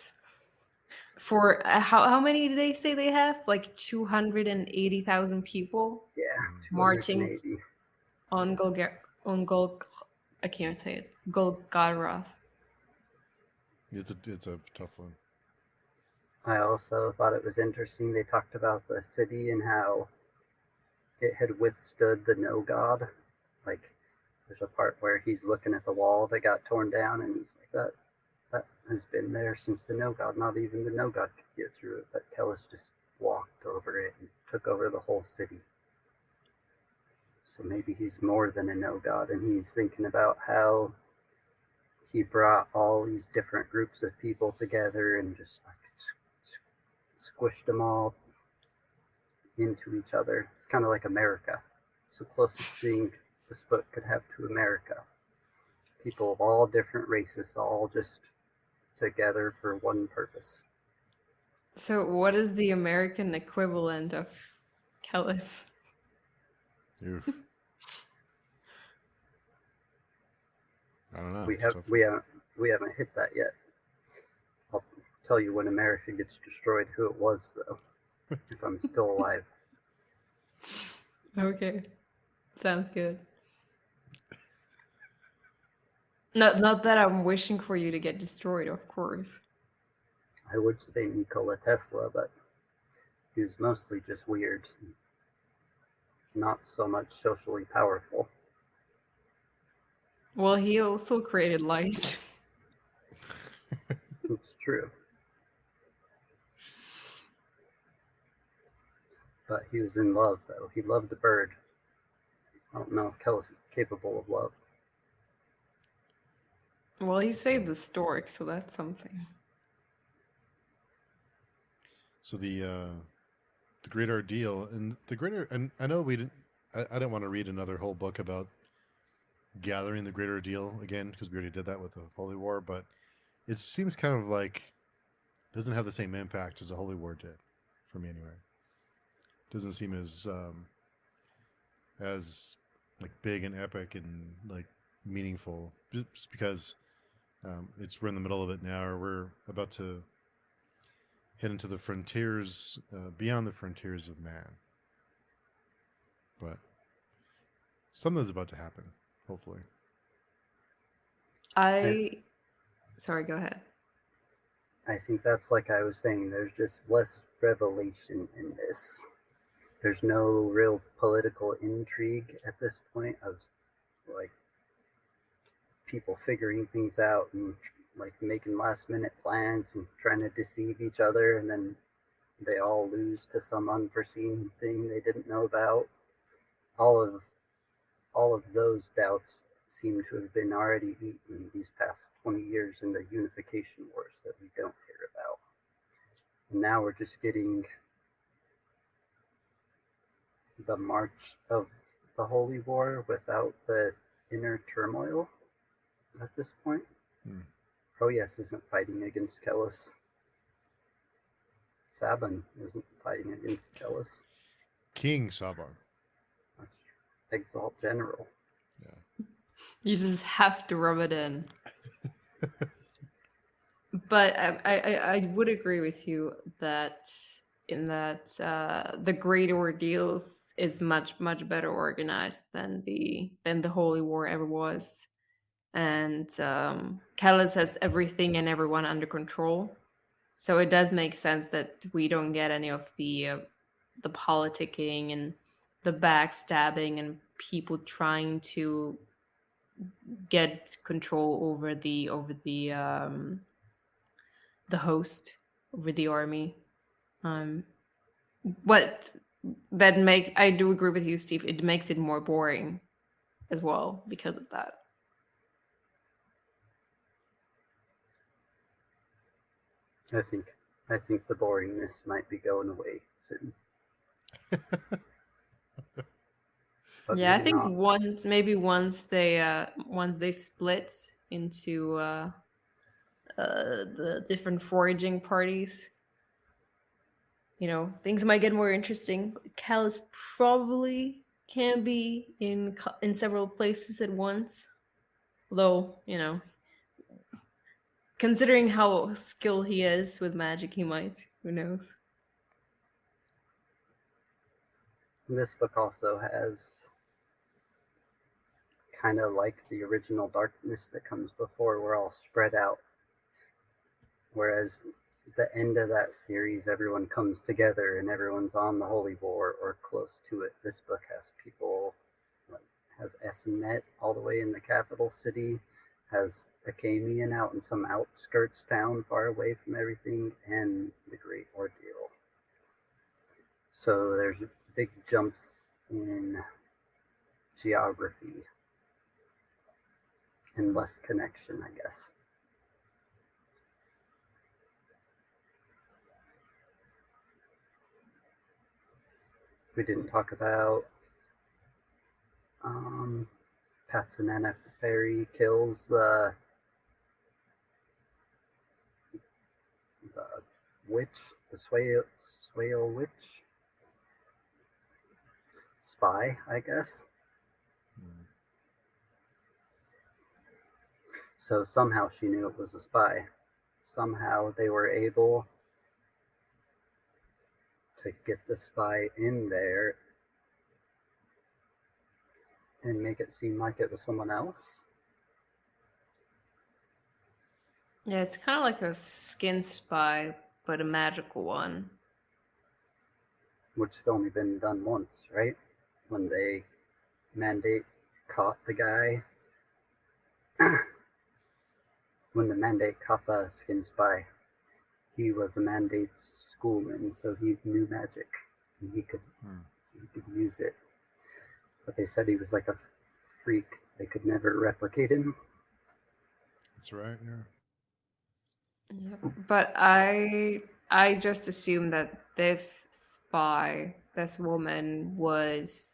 [SPEAKER 3] For how many did they say they have? Like 280,000 people
[SPEAKER 2] Yeah,
[SPEAKER 3] marching
[SPEAKER 2] 280.
[SPEAKER 3] on Gol I can't say it. Golgoroth.
[SPEAKER 1] It's a tough one.
[SPEAKER 2] I also thought it was interesting they talked about the city and how it had withstood the no god. Like there's a part where he's looking at the wall that got torn down and he's like, that has been there since the no god. Not even the no god could get through it, but Kellis just walked over it and took over the whole city. So maybe he's more than a no god, and he's thinking about how he brought all these different groups of people together and just like squished them all into each other. It's kind of like America. It's the closest thing this book could have to America. People of all different races, all just together for one purpose.
[SPEAKER 3] So what is the American equivalent of Kellis?
[SPEAKER 1] Oof. I don't know.
[SPEAKER 2] We
[SPEAKER 1] It's a
[SPEAKER 2] have
[SPEAKER 1] tough
[SPEAKER 2] we haven't hit that yet. I'll tell you when America gets destroyed who it was though, if I'm still alive.
[SPEAKER 3] Okay. Sounds good. Not that I'm wishing for you to get destroyed, of course.
[SPEAKER 2] I would say Nikola Tesla, but he was mostly just weird, not so much socially powerful.
[SPEAKER 3] Well, he also created light.
[SPEAKER 2] It's true. But he was in love, though. He loved a bird. I don't know if Kellis is capable of love.
[SPEAKER 3] Well, he saved the stork, so that's something.
[SPEAKER 1] So the Great Ordeal and the Greater, and I know we didn't. I don't want to read another whole book about gathering the Great Ordeal again because we already did that with the Holy War, but it seems kind of like doesn't have the same impact as the Holy War did for me anyway. Doesn't seem as like big and epic and like meaningful just because we're in the middle of it now, or we're about to head into the frontiers, beyond the frontiers of man. But something's about to happen, hopefully.
[SPEAKER 3] Sorry, go ahead.
[SPEAKER 2] I think that's like I was saying, there's just less revelation in this. There's no real political intrigue at this point of like people figuring things out and like making last minute plans and trying to deceive each other, and then they all lose to some unforeseen thing they didn't know about. All of those doubts seem to have been already eaten these past 20 years in the unification wars that we don't hear about. And now we're just getting the march of the Holy War without the inner turmoil at this point. Proyas isn't fighting against Kellis. Saban isn't fighting against Kellis.
[SPEAKER 1] King Saban.
[SPEAKER 2] That's Exalt General.
[SPEAKER 1] Yeah.
[SPEAKER 3] You just have to rub it in. But I would agree with you that the Great Ordeals is much better organized than the Holy War ever was, and Kellis has everything and everyone under control. So it does make sense that we don't get any of the politicking and the backstabbing and people trying to get control over the host, over the army. What I do agree with you, Steve. It makes it more boring as well because of that.
[SPEAKER 2] I think the boringness might be going away soon. But
[SPEAKER 3] Yeah, I
[SPEAKER 2] maybe
[SPEAKER 3] think
[SPEAKER 2] not.
[SPEAKER 3] once they split into the different foraging parties, things might get more interesting. Callus probably can be in several places at once, although considering how skilled he is with magic, he might. Who knows?
[SPEAKER 2] This book also has kind of like the original darkness that comes before. We're all spread out. Whereas the end of that series, everyone comes together and everyone's on the Holy War or close to it. This book has people, like, has Essenet all the way in the capital city, has Acamian out in some outskirts town far away from everything, and the Great Ordeal. So there's big jumps in geography and less connection, I guess. We didn't talk about Patsanana Fairy kills the witch, the Swale witch spy, I guess. So somehow she knew it was a spy. Somehow they were able to get the spy in there and make it seem like it was someone else.
[SPEAKER 3] Yeah, it's kind of like a skin spy, but a magical one.
[SPEAKER 2] Which had only been done once, right? When they mandate caught the guy. When the mandate caught the skin spy, he was a mandate schoolman, so he knew magic and he could use it. But they said he was like a freak. They could never replicate him.
[SPEAKER 1] That's right. Yeah.
[SPEAKER 3] Yeah, but I just assumed that this woman, was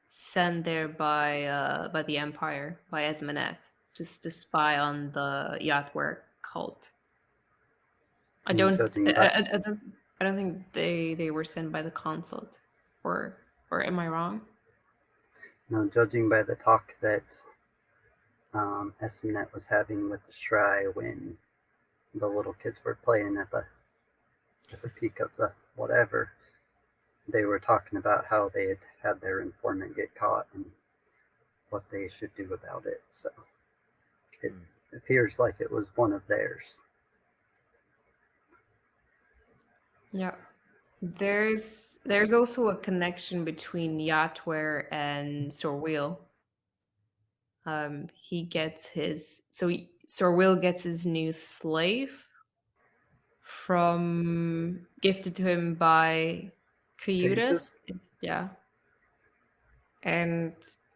[SPEAKER 3] sent there by the Empire, by Esmaneth, just to spy on the Yatwer cult. I don't think they were sent by the consult, or am I wrong?
[SPEAKER 2] No, judging by the talk that Essenet was having with the Shry when the little kids were playing at the peak of the whatever, they were talking about how they had their informant get caught and what they should do about it. So it appears like it was one of theirs.
[SPEAKER 3] Yeah. There's also a connection between Yatwer and Sorwil. Sorwil gets his new slave gifted to him by Cayutas. Yeah. And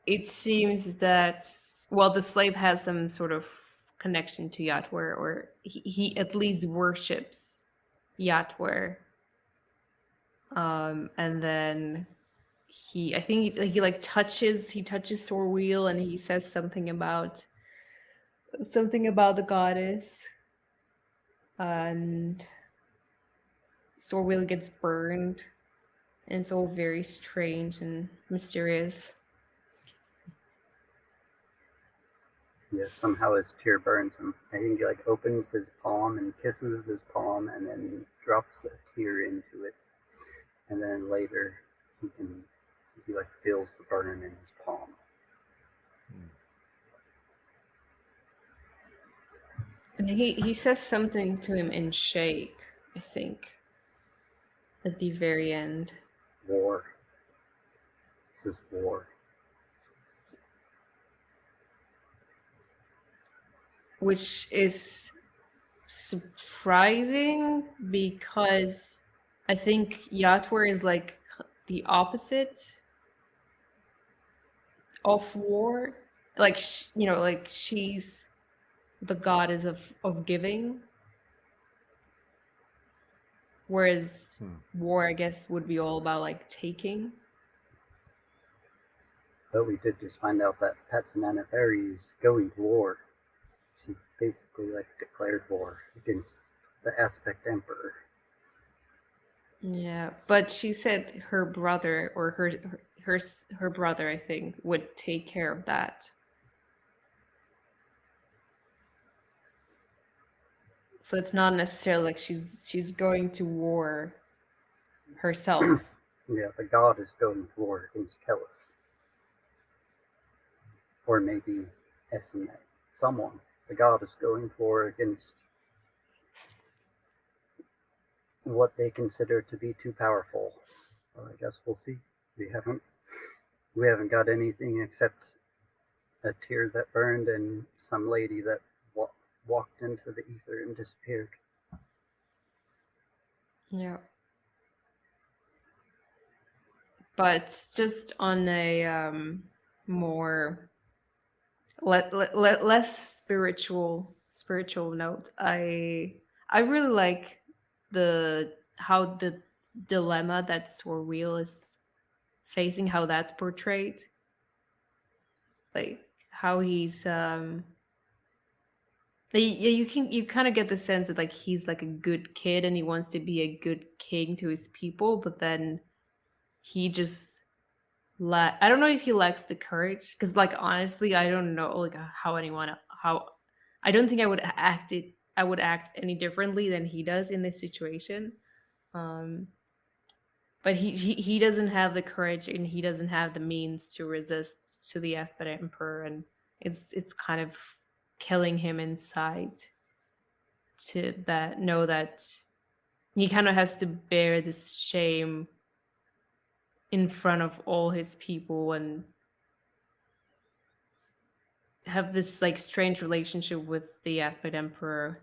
[SPEAKER 3] it seems that, well, the slave has some sort of connection to Yatwer, or he at least worships Yatwer. And then he touches Sorwheel, and he says something about the goddess, and Sorwheel gets burned, and it's all very strange and mysterious.
[SPEAKER 2] Yeah, somehow his tear burns him. I think he opens his palm and kisses his palm and then drops a tear into it. And then later he feels the burn in his palm.
[SPEAKER 3] And he says something to him in Shake, I think, at the very end.
[SPEAKER 2] War. This is war.
[SPEAKER 3] Which is surprising because I think Yatwer is the opposite of war. Like like she's the goddess of giving, whereas war, I guess, would be all about like taking.
[SPEAKER 2] But we did just find out that Katerina is going to war. She basically like declared war against the Aspect Emperor.
[SPEAKER 3] Yeah, but she said her brother or her brother, I think, would take care of that. So it's not necessarily like she's going to war herself.
[SPEAKER 2] Yeah, the god is going to war against Kellis. Or maybe Esme. Someone. The god is going to war against what they consider to be too powerful. Well, I guess we'll see. We haven't got anything except a tear that burned and some lady that walked into the ether and disappeared.
[SPEAKER 3] Yeah. But just on a more less spiritual note, I really like how the dilemma that Sorwheel is facing, how that's portrayed, like how he's you kind of get the sense that like he's like a good kid and he wants to be a good king to his people, but then he just I don't know if he lacks the courage, because like honestly I don't know like how I don't think I would act any differently than he does in this situation. But he doesn't have the courage and he doesn't have the means to resist to the Aspect Emperor, and it's kind of killing him inside to that know that he kind of has to bear this shame in front of all his people and have this like strange relationship with the Aspect Emperor,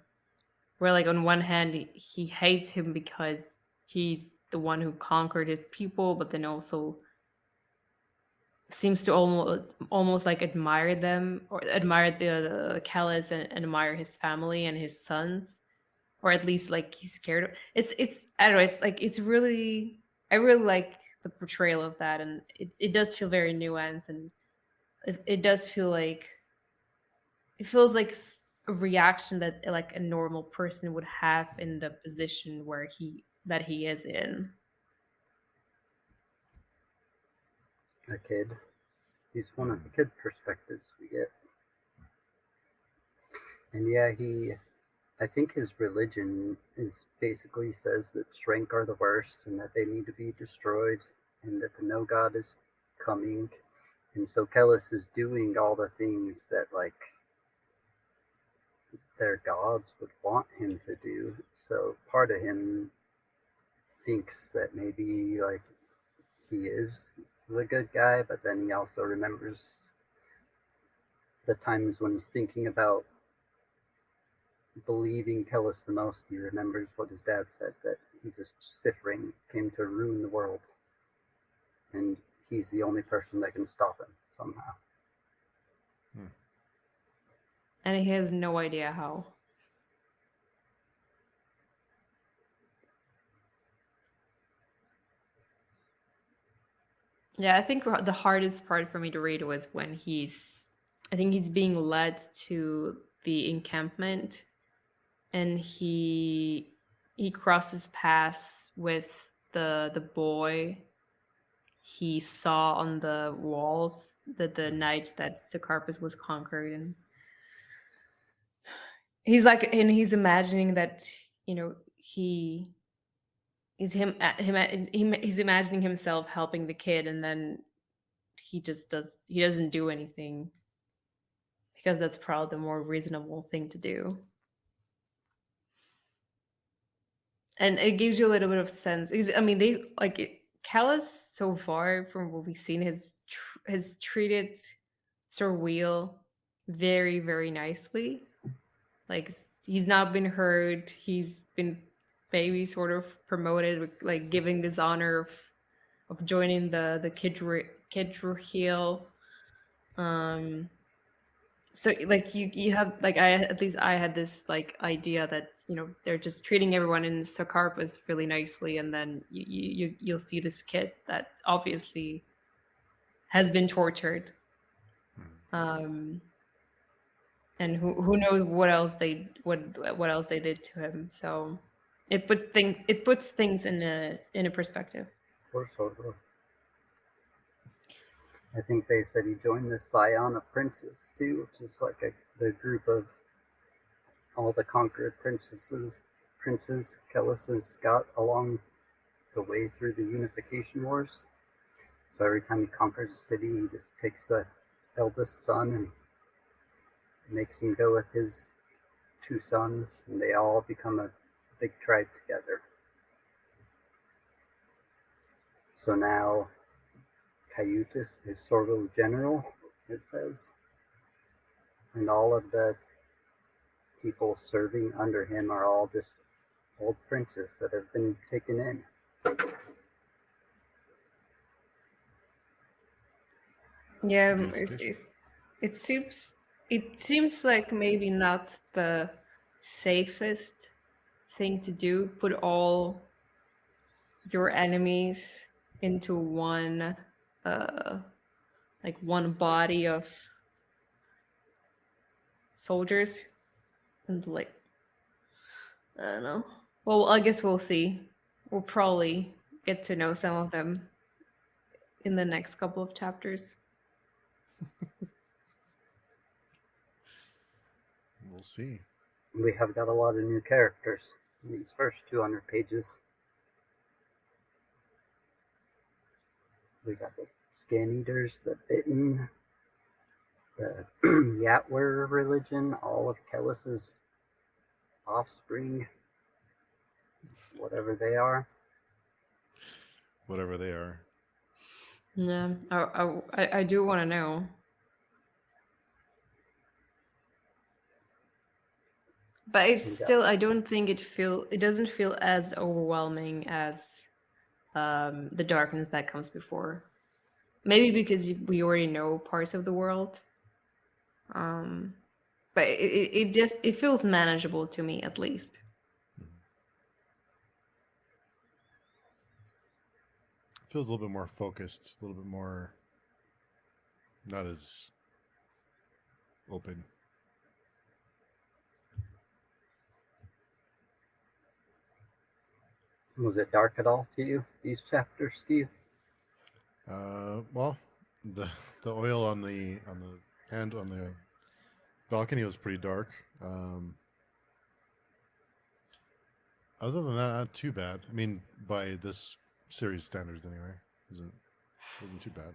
[SPEAKER 3] where like on one hand he hates him because he's the one who conquered his people, but then also seems to almost like admire them, or admire the Kellis, and admire his family and his sons, or at least like he's scared of it's I don't know, it's like it's really I really like the portrayal of that, and it does feel very nuanced, and it does feel like it feels like a reaction that like a normal person would have in the position where he is in.
[SPEAKER 2] A kid. He's one of the kid perspectives we get. And yeah, I think his religion is basically says that Shrank are the worst and that they need to be destroyed and that the no god is coming. And so Kellis is doing all the things that like their gods would want him to do. So part of him thinks that maybe like he is the good guy, but then he also remembers the times when he's thinking about believing Kellis the most. He remembers what his dad said, that he's a Sifring, came to ruin the world, and he's the only person that can stop him somehow.
[SPEAKER 3] And he has no idea how. Yeah, I think the hardest part for me to read was when I think he's being led to the encampment, and he crosses paths with the boy he saw on the walls the night that Sakarpus was conquered, and he's imagining that he's imagining himself helping the kid, and then he doesn't do anything because that's probably the more reasonable thing to do. And it gives you a little bit of sense. I mean, they like Callis so far from what we've seen has treated Sir Wheel very, very nicely. Like he's not been hurt. He's been maybe sort of promoted, like giving this honor of joining the Kidruhil. So like you have like at least I had this like idea that they're just treating everyone in Sakarpas really nicely, and then you'll see this kid that obviously has been tortured, and who knows what else they did to him. So it puts things in a perspective.
[SPEAKER 2] Or sort of. I think they said he joined the Scion of Princes too, which is like the group of all the conquered princes Kellis has got along the way through the Unification Wars. So every time he conquers a city, he just takes the eldest son and makes him go with his two sons, and they all become a big tribe together. So now Cayutis is Sorgo's general, it says, and all of the people serving under him are all just old princes that have been taken in.
[SPEAKER 3] Yeah, it seems like maybe not the safest thing to do. Put all your enemies into one one body of soldiers, and like I don't know. Well, I guess we'll see. We'll probably get to know some of them in the next couple of chapters.
[SPEAKER 1] We'll see.
[SPEAKER 2] We have got a lot of new characters in these first 200 pages. We got the Scan Eaters, the Bitten, the Yatwer religion, all of Kellis's offspring, whatever they are.
[SPEAKER 1] Whatever they are.
[SPEAKER 3] Yeah, I do want to know. But it's still, I don't think it doesn't feel as overwhelming as the darkness that comes before. Maybe because we already know parts of the world. But it feels manageable to me, at least.
[SPEAKER 1] It feels a little bit more focused, a little bit more not as open.
[SPEAKER 2] Was it dark at all to you, these chapters, Steve?
[SPEAKER 1] Well, the oil on the hand on the balcony was pretty dark. Other than that, not too bad. I mean, by this series standards, anyway, wasn't too bad.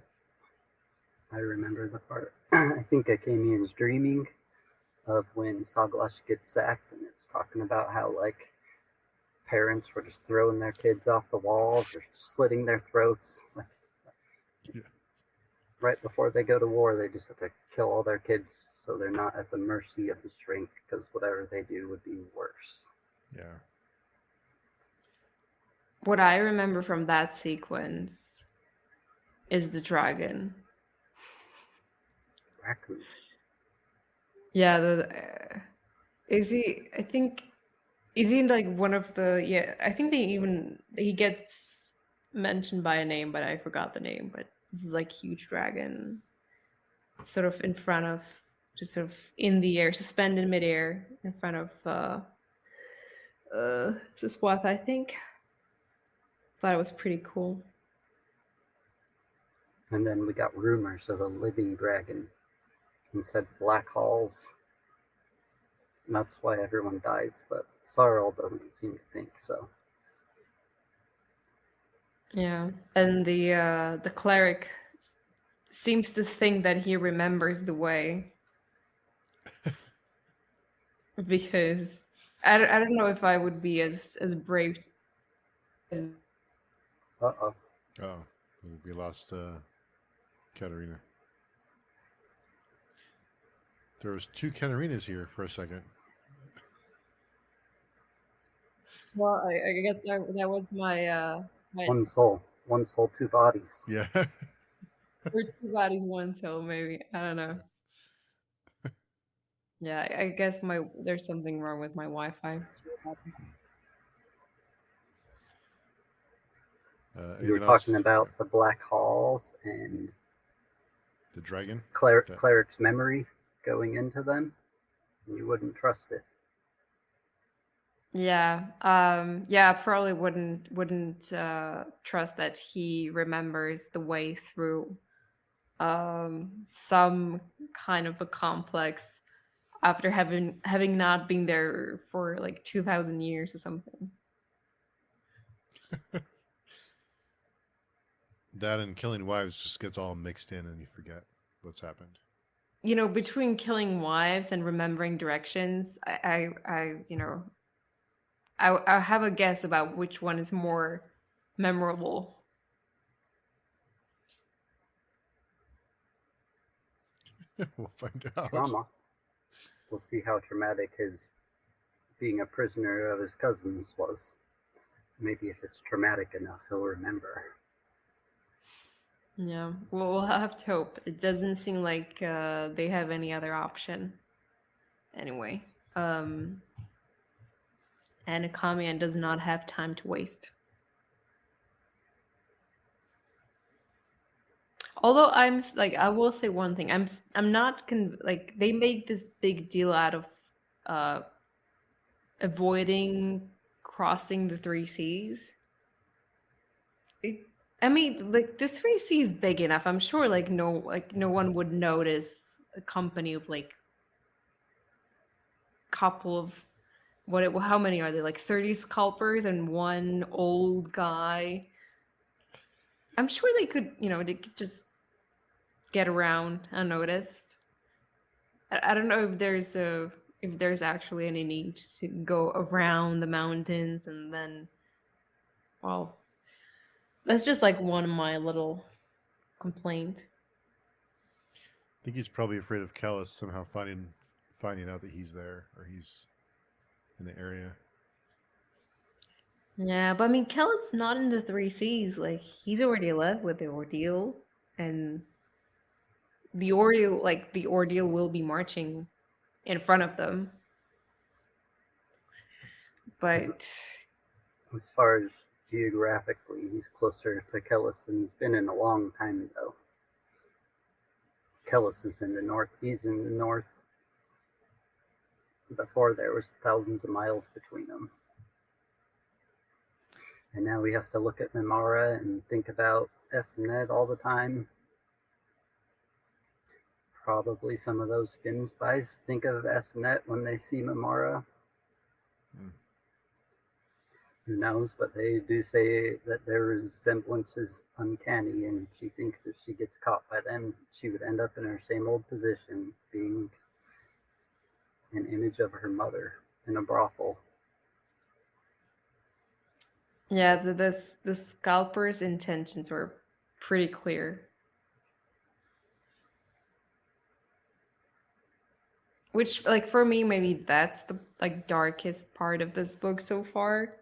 [SPEAKER 2] I remember the part. I think Akamian's dreaming of when Saglash gets sacked, and it's talking about how like parents were just throwing their kids off the walls or slitting their throats.
[SPEAKER 1] Yeah.
[SPEAKER 2] Right before they go to war, they just have to kill all their kids so they're not at the mercy of the shrink, because whatever they do would be worse.
[SPEAKER 1] Yeah.
[SPEAKER 3] What I remember from that sequence is the dragon.
[SPEAKER 2] Raccoon.
[SPEAKER 3] Yeah, is he? I think is he like one of the? Yeah, I think he gets mentioned by a name, but I forgot the name. But this is like huge dragon, sort of in front of, just sort of in the air, suspended midair, in front of Siswath, I think. Thought it was pretty cool.
[SPEAKER 2] And then we got rumors of a living dragon. He said black halls. And that's why everyone dies, but Sarl doesn't seem to think so.
[SPEAKER 3] Yeah, and the cleric seems to think that he remembers the way. Because I don't know if I would be as brave as.
[SPEAKER 2] Uh-oh.
[SPEAKER 1] Oh, we lost Katerina. There was two Katerinas here for a second.
[SPEAKER 3] Well, I guess that was my
[SPEAKER 2] One soul. one soul, two bodies.
[SPEAKER 1] Yeah.
[SPEAKER 3] Or two bodies, one soul, maybe. I don't know. Yeah, I guess there's something wrong with my Wi-Fi.
[SPEAKER 2] You were
[SPEAKER 1] Anything else?
[SPEAKER 2] talking about the black halls and
[SPEAKER 1] The dragon?
[SPEAKER 2] Cleric's memory going into them. You wouldn't trust it.
[SPEAKER 3] Yeah. Yeah, probably wouldn't trust that he remembers the way through some kind of a complex after having not been there for like 2000 years or something.
[SPEAKER 1] That and killing wives just gets all mixed in and you forget what's happened.
[SPEAKER 3] You know, between killing wives and remembering directions, I have a guess about which one is more memorable.
[SPEAKER 1] We'll find out.
[SPEAKER 2] Trauma. We'll see how traumatic his being a prisoner of his cousins was. Maybe if it's traumatic enough, he'll remember.
[SPEAKER 3] Yeah, well, we'll have to hope. It doesn't seem like they have any other option. Anyway, and Kamian does not have time to waste. Although I will say one thing. I'm not like they make this big deal out of avoiding crossing the three seas. I mean, like the three seas big enough. I'm sure like no one would notice a company of like couple of how many are they? Like 30 scalpers and one old guy. I'm sure they could, they could just get around unnoticed. I don't know if there's actually any need to go around the mountains and then, well, that's just like one of my little complaints.
[SPEAKER 1] I think he's probably afraid of Callus somehow finding out that he's there or he's in the area.
[SPEAKER 3] Yeah, but I mean, Kellett's not in the three seas. Like he's already left with the ordeal, and the ordeal will be marching in front of them. But
[SPEAKER 2] as far as geographically, he's closer to Kellis than he's been in a long time, though. Kellis is in the north. He's in the north. Before there was thousands of miles between them. And now he has to look at Mimara and think about Esmed all the time. Probably some of those skin spies think of Esmed when they see Mimara. Who knows, but they do say that their resemblance is uncanny, and she thinks if she gets caught by them, she would end up in her same old position, being an image of her mother in a brothel.
[SPEAKER 3] Yeah, the scalper's intentions were pretty clear. Which, like, for me, maybe that's the like darkest part of this book so far.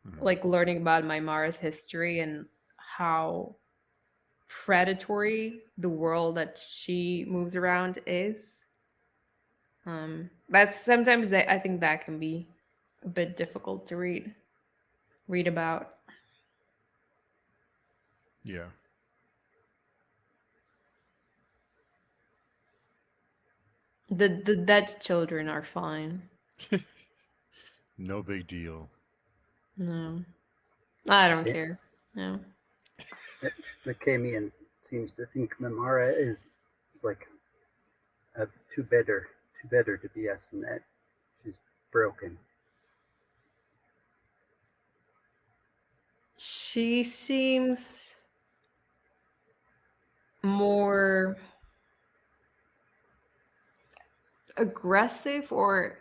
[SPEAKER 3] Mm-hmm. Like learning about Mimara's history and how predatory the world that she moves around is. That's sometimes I think that can be a bit difficult to read about.
[SPEAKER 1] Yeah.
[SPEAKER 3] The dead children are fine.
[SPEAKER 1] No big deal.
[SPEAKER 3] No. I don't care. No.
[SPEAKER 2] The Kamian seems to think Mimara is like too better to be Esmed. She's broken.
[SPEAKER 3] She seems more aggressive, or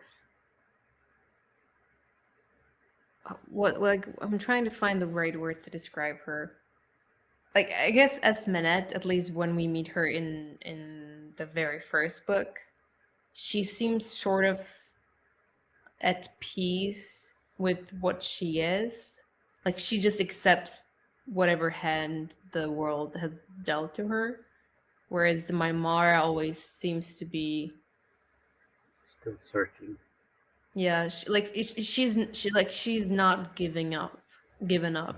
[SPEAKER 3] what, like, I'm trying to find the right words to describe her. Like, I guess Esmenet, at least when we meet her in the very first book, she seems sort of at peace with what she is. Like, she just accepts whatever hand the world has dealt to her. Whereas my Mara always seems to be,
[SPEAKER 2] Still searching.
[SPEAKER 3] yeah, she's not given up.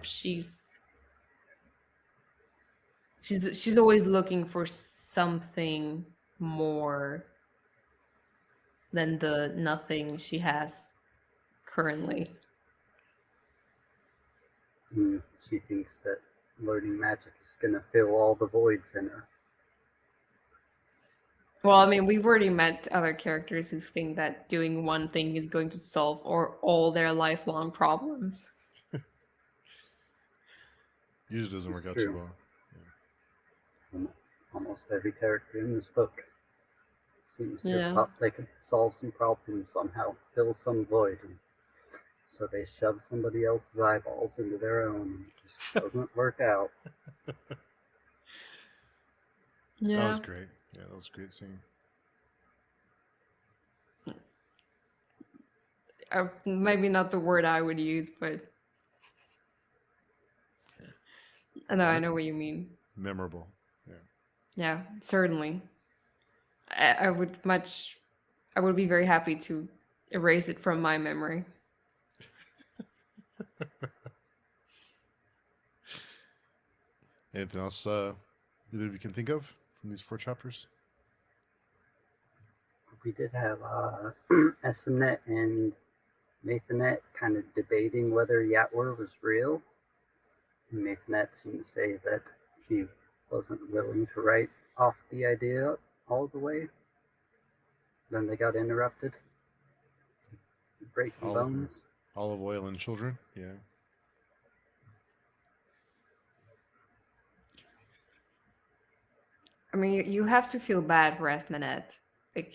[SPEAKER 3] She's always looking for something more than the nothing she has currently.
[SPEAKER 2] She thinks that learning magic is going to fill all the voids in her.
[SPEAKER 3] Well, I mean, we've already met other characters who think that doing one thing is going to solve all their lifelong problems.
[SPEAKER 1] Usually doesn't work
[SPEAKER 2] It's
[SPEAKER 1] out too
[SPEAKER 2] true.
[SPEAKER 1] well.
[SPEAKER 2] Almost every character in this book seems to have
[SPEAKER 3] Yeah.
[SPEAKER 2] thought they could solve some problem somehow, fill some void. And so they shove somebody else's eyeballs into their own, and it just doesn't work out.
[SPEAKER 1] That was
[SPEAKER 3] Yeah.
[SPEAKER 1] great. Yeah, that was a great scene.
[SPEAKER 3] Maybe not the word I would use, but I know what you mean.
[SPEAKER 1] Memorable. Yeah.
[SPEAKER 3] Yeah, certainly. I would be very happy to erase it from my memory.
[SPEAKER 1] Anything else either of you can think of from these 4 chapters?
[SPEAKER 2] We did have Essenet and Nathanet kind of debating whether Yatwer was real. And Nathanet seemed to say that he wasn't willing to write off the idea all the way. Then they got interrupted. Breaking bones.
[SPEAKER 1] Olive oil and children. Yeah.
[SPEAKER 3] I mean, you have to feel bad for Esmenet. Like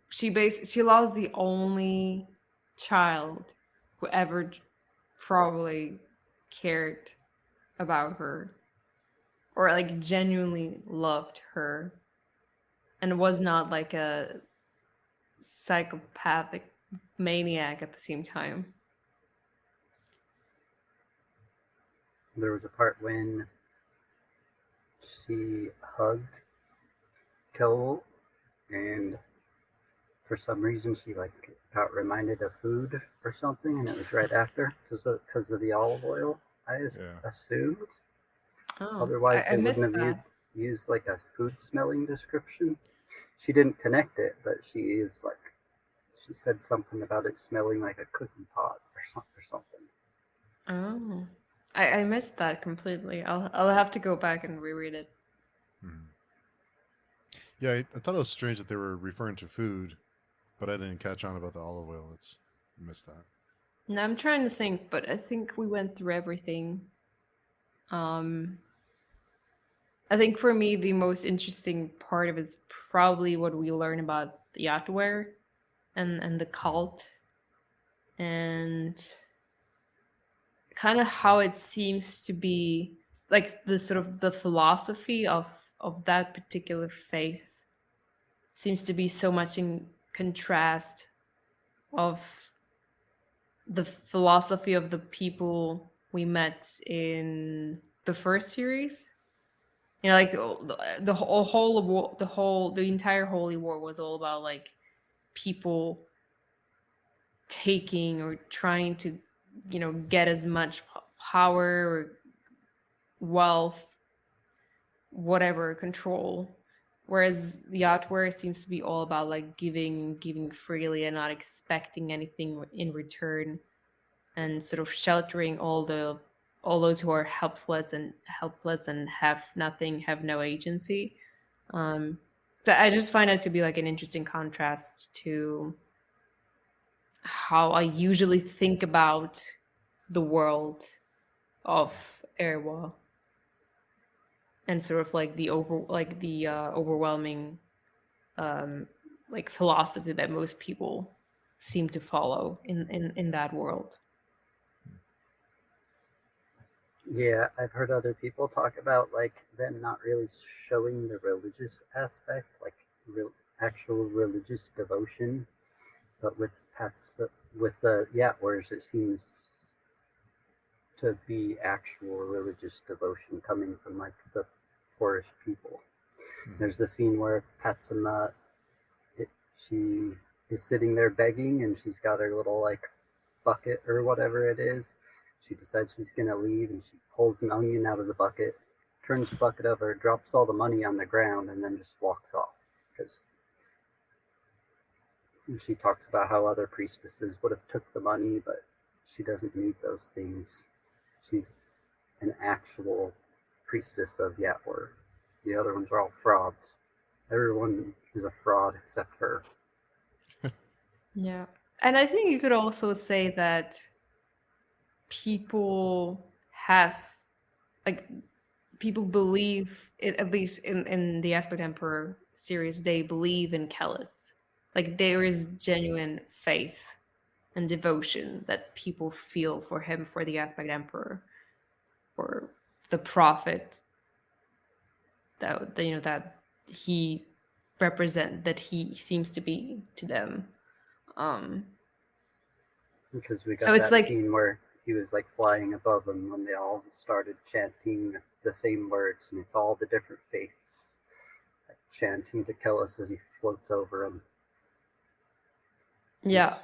[SPEAKER 3] she lost the only child who ever probably cared about her or like genuinely loved her and was not like a psychopathic maniac at the same time.
[SPEAKER 2] There was a part when she hugged Kel, and for some reason she like got reminded of food or something, and it was right after because of the olive oil. I assumed.
[SPEAKER 3] Oh,
[SPEAKER 2] Otherwise,
[SPEAKER 3] I
[SPEAKER 2] they
[SPEAKER 3] missed
[SPEAKER 2] wouldn't have
[SPEAKER 3] that.
[SPEAKER 2] used like a food smelling description. She didn't connect it, but she said something about it smelling like a cooking pot or something.
[SPEAKER 3] Oh, I missed that completely. I'll have to go back and reread it.
[SPEAKER 1] Mm-hmm. Yeah, I thought it was strange that they were referring to food, but I didn't catch on about the olive oil. I missed that.
[SPEAKER 3] Now I'm trying to think, but I think we went through everything. I think for me the most interesting part of it is probably what we learn about the Yatware and the cult and kind of how it seems to be like the sort of the philosophy of that particular faith seems to be so much in contrast of the philosophy of the people we met in the first series. You know, like the entire Holy War was all about like people taking or trying to, you know, get as much power or wealth, whatever, control. Whereas the Outwear seems to be all about like giving freely and not expecting anything in return, and sort of sheltering all those who are helpless and have nothing, have no agency. So I just find it to be like an interesting contrast to how I usually think about the world of Erwa and sort of like the overwhelming like philosophy that most people seem to follow in that world.
[SPEAKER 2] Yeah, I've heard other people talk about like them not really showing the religious aspect, like actual religious devotion, but with the Yatwars, it seems to be actual religious devotion coming from like the poorest people. There's the scene where Patsuma, she is sitting there begging, and she's got her little like bucket or whatever it is. She decides she's gonna leave, and she pulls an onion out of the bucket, turns the bucket over, drops all the money on the ground, and then just walks off. Because she talks about how other priestesses would have took the money, but she doesn't need those things. She's an actual priestess of Yatwar. The other ones are all frauds. Everyone is a fraud except her.
[SPEAKER 3] Yeah. And I think you could also say that people have, like, people believe, at least in the Aspect Emperor series, they believe in Kellis. Like, there is genuine faith and devotion that people feel for him, for the Aspect Emperor, or the prophet that that he that he seems to be to them.
[SPEAKER 2] Because we
[SPEAKER 3] So
[SPEAKER 2] got
[SPEAKER 3] it's
[SPEAKER 2] that
[SPEAKER 3] like,
[SPEAKER 2] scene where he was like flying above them when they all started chanting the same words, and it's all the different faiths like, chanting to Kellis as he floats over them.
[SPEAKER 3] yeah.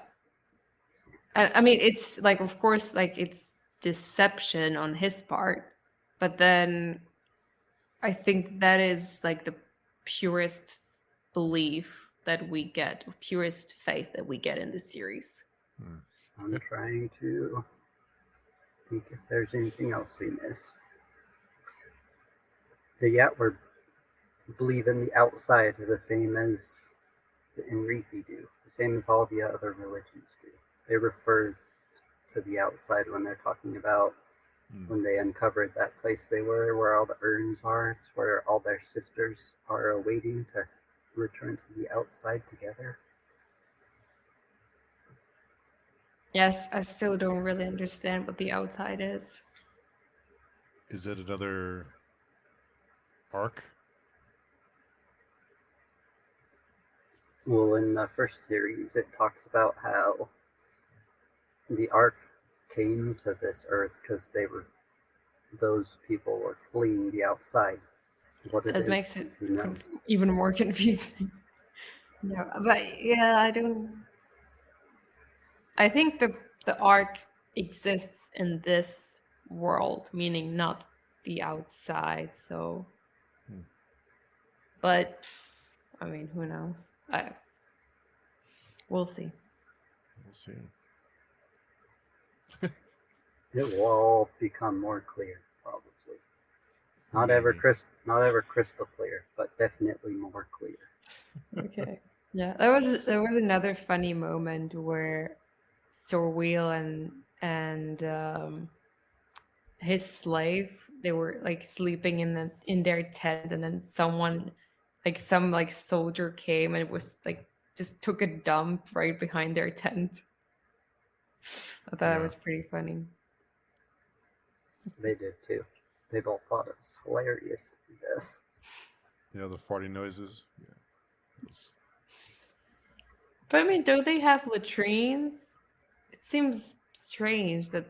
[SPEAKER 3] I mean, it's like, of course, like, it's deception on his part, but then I think that is like the purest belief that we get, purest faith that we get in this series.
[SPEAKER 2] I'm trying to think if there's anything else we missed. The Yatwar believe in the outside the same as the Enrithi do, the same as all the other religions do. They refer to the outside when they're talking about when they uncovered that place they were, where all the urns are. It's where all their sisters are awaiting to return to the outside together.
[SPEAKER 3] Yes, I still don't really understand what the outside is.
[SPEAKER 1] Is it another arc?
[SPEAKER 2] Well, in the first series, it talks about how the Ark came to this Earth because those people were fleeing the outside. What it
[SPEAKER 3] That
[SPEAKER 2] is,
[SPEAKER 3] makes it
[SPEAKER 2] who knows?
[SPEAKER 3] even more confusing. No, but yeah, I think the arc exists in this world, meaning not the outside. So, but I mean, who knows? We'll see.
[SPEAKER 1] We'll see.
[SPEAKER 2] It will all become more clear, probably. Not ever crystal clear, but definitely more clear.
[SPEAKER 3] Okay. Yeah, there was another funny moment where Sorwheel and his slave, they were like sleeping in their tent, and then someone, like some like soldier came and it was like just took a dump right behind their tent. I thought that
[SPEAKER 1] Yeah.
[SPEAKER 3] was pretty funny.
[SPEAKER 2] They did too. They both thought it was hilarious, I guess.
[SPEAKER 1] Yeah, the farting noises. Yeah. It's-
[SPEAKER 3] But I mean, don't they have latrines? It seems strange that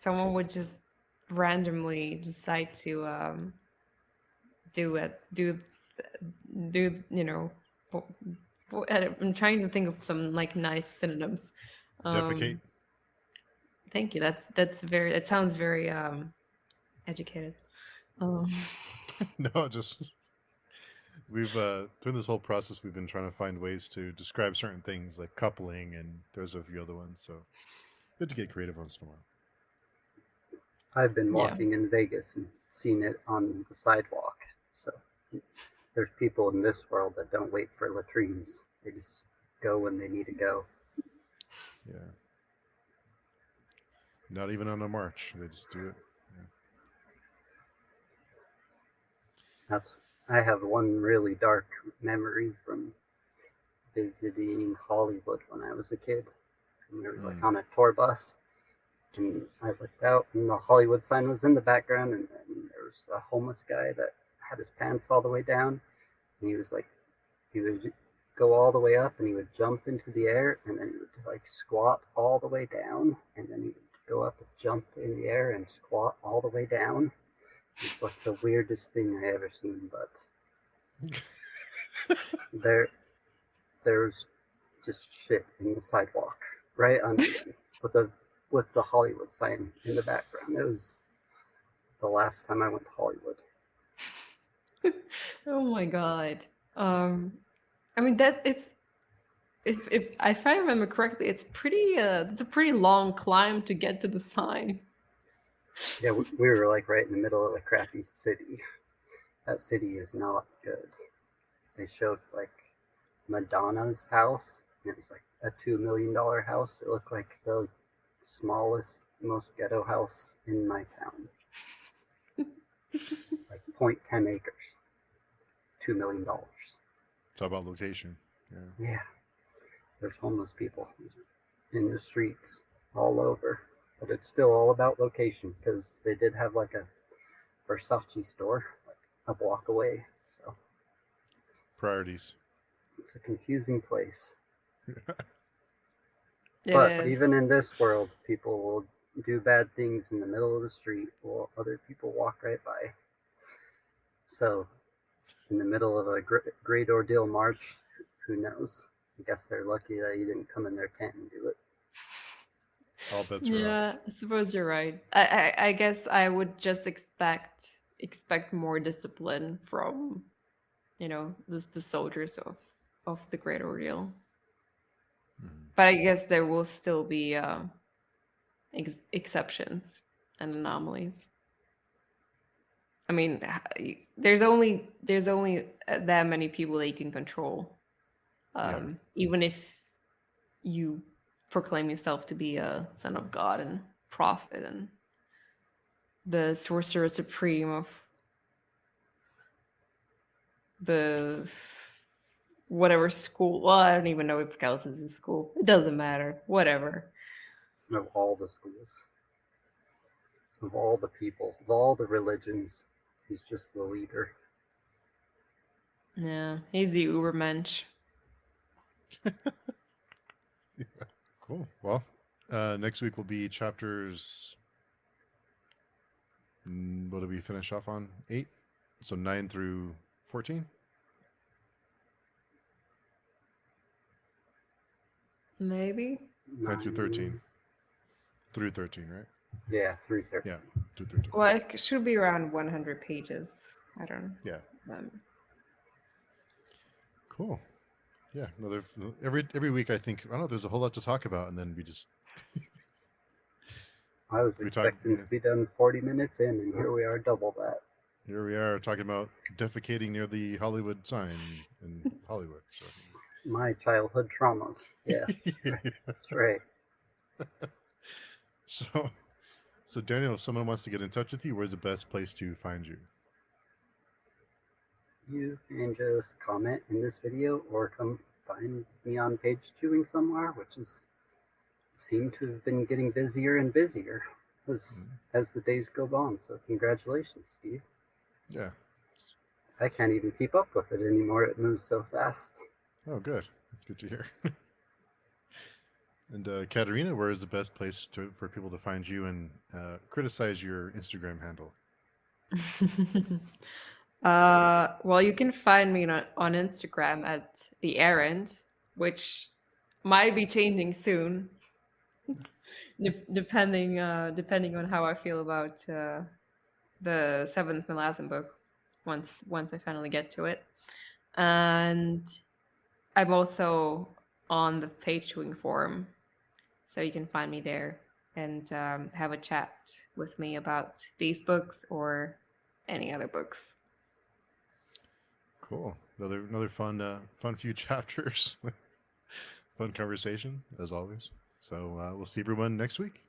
[SPEAKER 3] someone would just randomly decide to do it, do I'm trying to think of some like nice synonyms.
[SPEAKER 1] defecate.
[SPEAKER 3] Thank you. That sounds very educated. Um,
[SPEAKER 1] No, just we've during this whole process we've been trying to find ways to describe certain things like coupling, and there's a few other ones. So good to get creative once in a while.
[SPEAKER 2] I've been
[SPEAKER 3] Yeah.
[SPEAKER 2] walking in Vegas and seen it on the sidewalk. So there's people in this world that don't wait for latrines. They just go when they need to go.
[SPEAKER 1] Yeah. Not even on a march. They just do it.
[SPEAKER 2] I have one really dark memory from visiting Hollywood when I was a kid. And we were like on a tour bus, and I looked out, and the Hollywood sign was in the background, and there was a homeless guy that had his pants all the way down, and he would go all the way up, and he would jump into the air, and then he would like squat all the way down, and then he would go up and jump in the air and squat all the way down. It's like the weirdest thing I ever seen, but there's just shit in the sidewalk right under them with the Hollywood sign in the background. It was the last time I went to Hollywood.
[SPEAKER 3] Oh my god. I mean that it's if I remember correctly, it's a pretty long climb to get to the sign.
[SPEAKER 2] Yeah, we were like right in the middle of a crappy city. That city is not good. They showed like Madonna's house, and it was like a $2 million house. It looked like the smallest, most ghetto house in my town. Like 0.10 acres, $2 million.
[SPEAKER 1] Talk about location. Yeah.
[SPEAKER 2] Yeah, there's homeless people in the streets all over, but it's still all about location because they did have like a Versace store like a block away, so
[SPEAKER 1] Priorities.
[SPEAKER 2] it's a confusing place.
[SPEAKER 3] It
[SPEAKER 2] But
[SPEAKER 3] is.
[SPEAKER 2] even in this world, people will do bad things in the middle of the street while other people walk right by. So, in the middle of a great ordeal march, who knows? I guess they're lucky that you didn't come in their tent and do it.
[SPEAKER 1] All bets are off.
[SPEAKER 3] Yeah, I suppose you're right. I guess I would just expect more discipline from, the soldiers of the Great Ordeal.
[SPEAKER 1] Mhm.
[SPEAKER 3] But I guess there will still be exceptions and anomalies. I mean, there's only that many people that you can control. Even if you proclaim yourself to be a son of God and prophet and the sorcerer supreme of the whatever school. Well, I don't even know if Calus is a school. It doesn't matter. Whatever.
[SPEAKER 2] Of all the schools, of all the people, of all the religions, he's just the leader.
[SPEAKER 3] Yeah, he's the Ubermensch.
[SPEAKER 1] Cool. Well, next week will be chapters. What did we finish off on? 8? So 9 through 14?
[SPEAKER 3] Maybe.
[SPEAKER 1] 9 through 13. Through 13, right?
[SPEAKER 2] Yeah, 313.
[SPEAKER 1] Yeah, through 13.
[SPEAKER 3] Well, it should be around 100 pages. I don't know.
[SPEAKER 1] Yeah. Cool. Yeah. Every week I think, I don't know, there's a whole lot to talk about, and then we just.
[SPEAKER 2] I was expecting to be done 40 minutes in, and here we are, double that.
[SPEAKER 1] Here we are talking about defecating near the Hollywood sign in Hollywood. So.
[SPEAKER 2] My childhood traumas. Yeah, that's right.
[SPEAKER 1] So Daniel, if someone wants to get in touch with you, where's the best place to find you?
[SPEAKER 2] You can just comment in this video or come find me on page chewing somewhere, which is seem to have been getting busier and busier as the days go on. So congratulations, Steve.
[SPEAKER 1] Yeah.
[SPEAKER 2] I can't even keep up with it anymore. It moves so fast.
[SPEAKER 1] Oh, good. That's good to hear. And Katerina, where is the best place for people to find you and criticize your Instagram handle?
[SPEAKER 3] Well, you can find me on Instagram at The Errand, which might be changing soon, depending on how I feel about the Seventh Malazan book once I finally get to it. And I'm also on the page chewing forum, so you can find me there and have a chat with me about these books or any other books.
[SPEAKER 1] Cool. Another fun few chapters. Fun conversation as always. So we'll see everyone next week.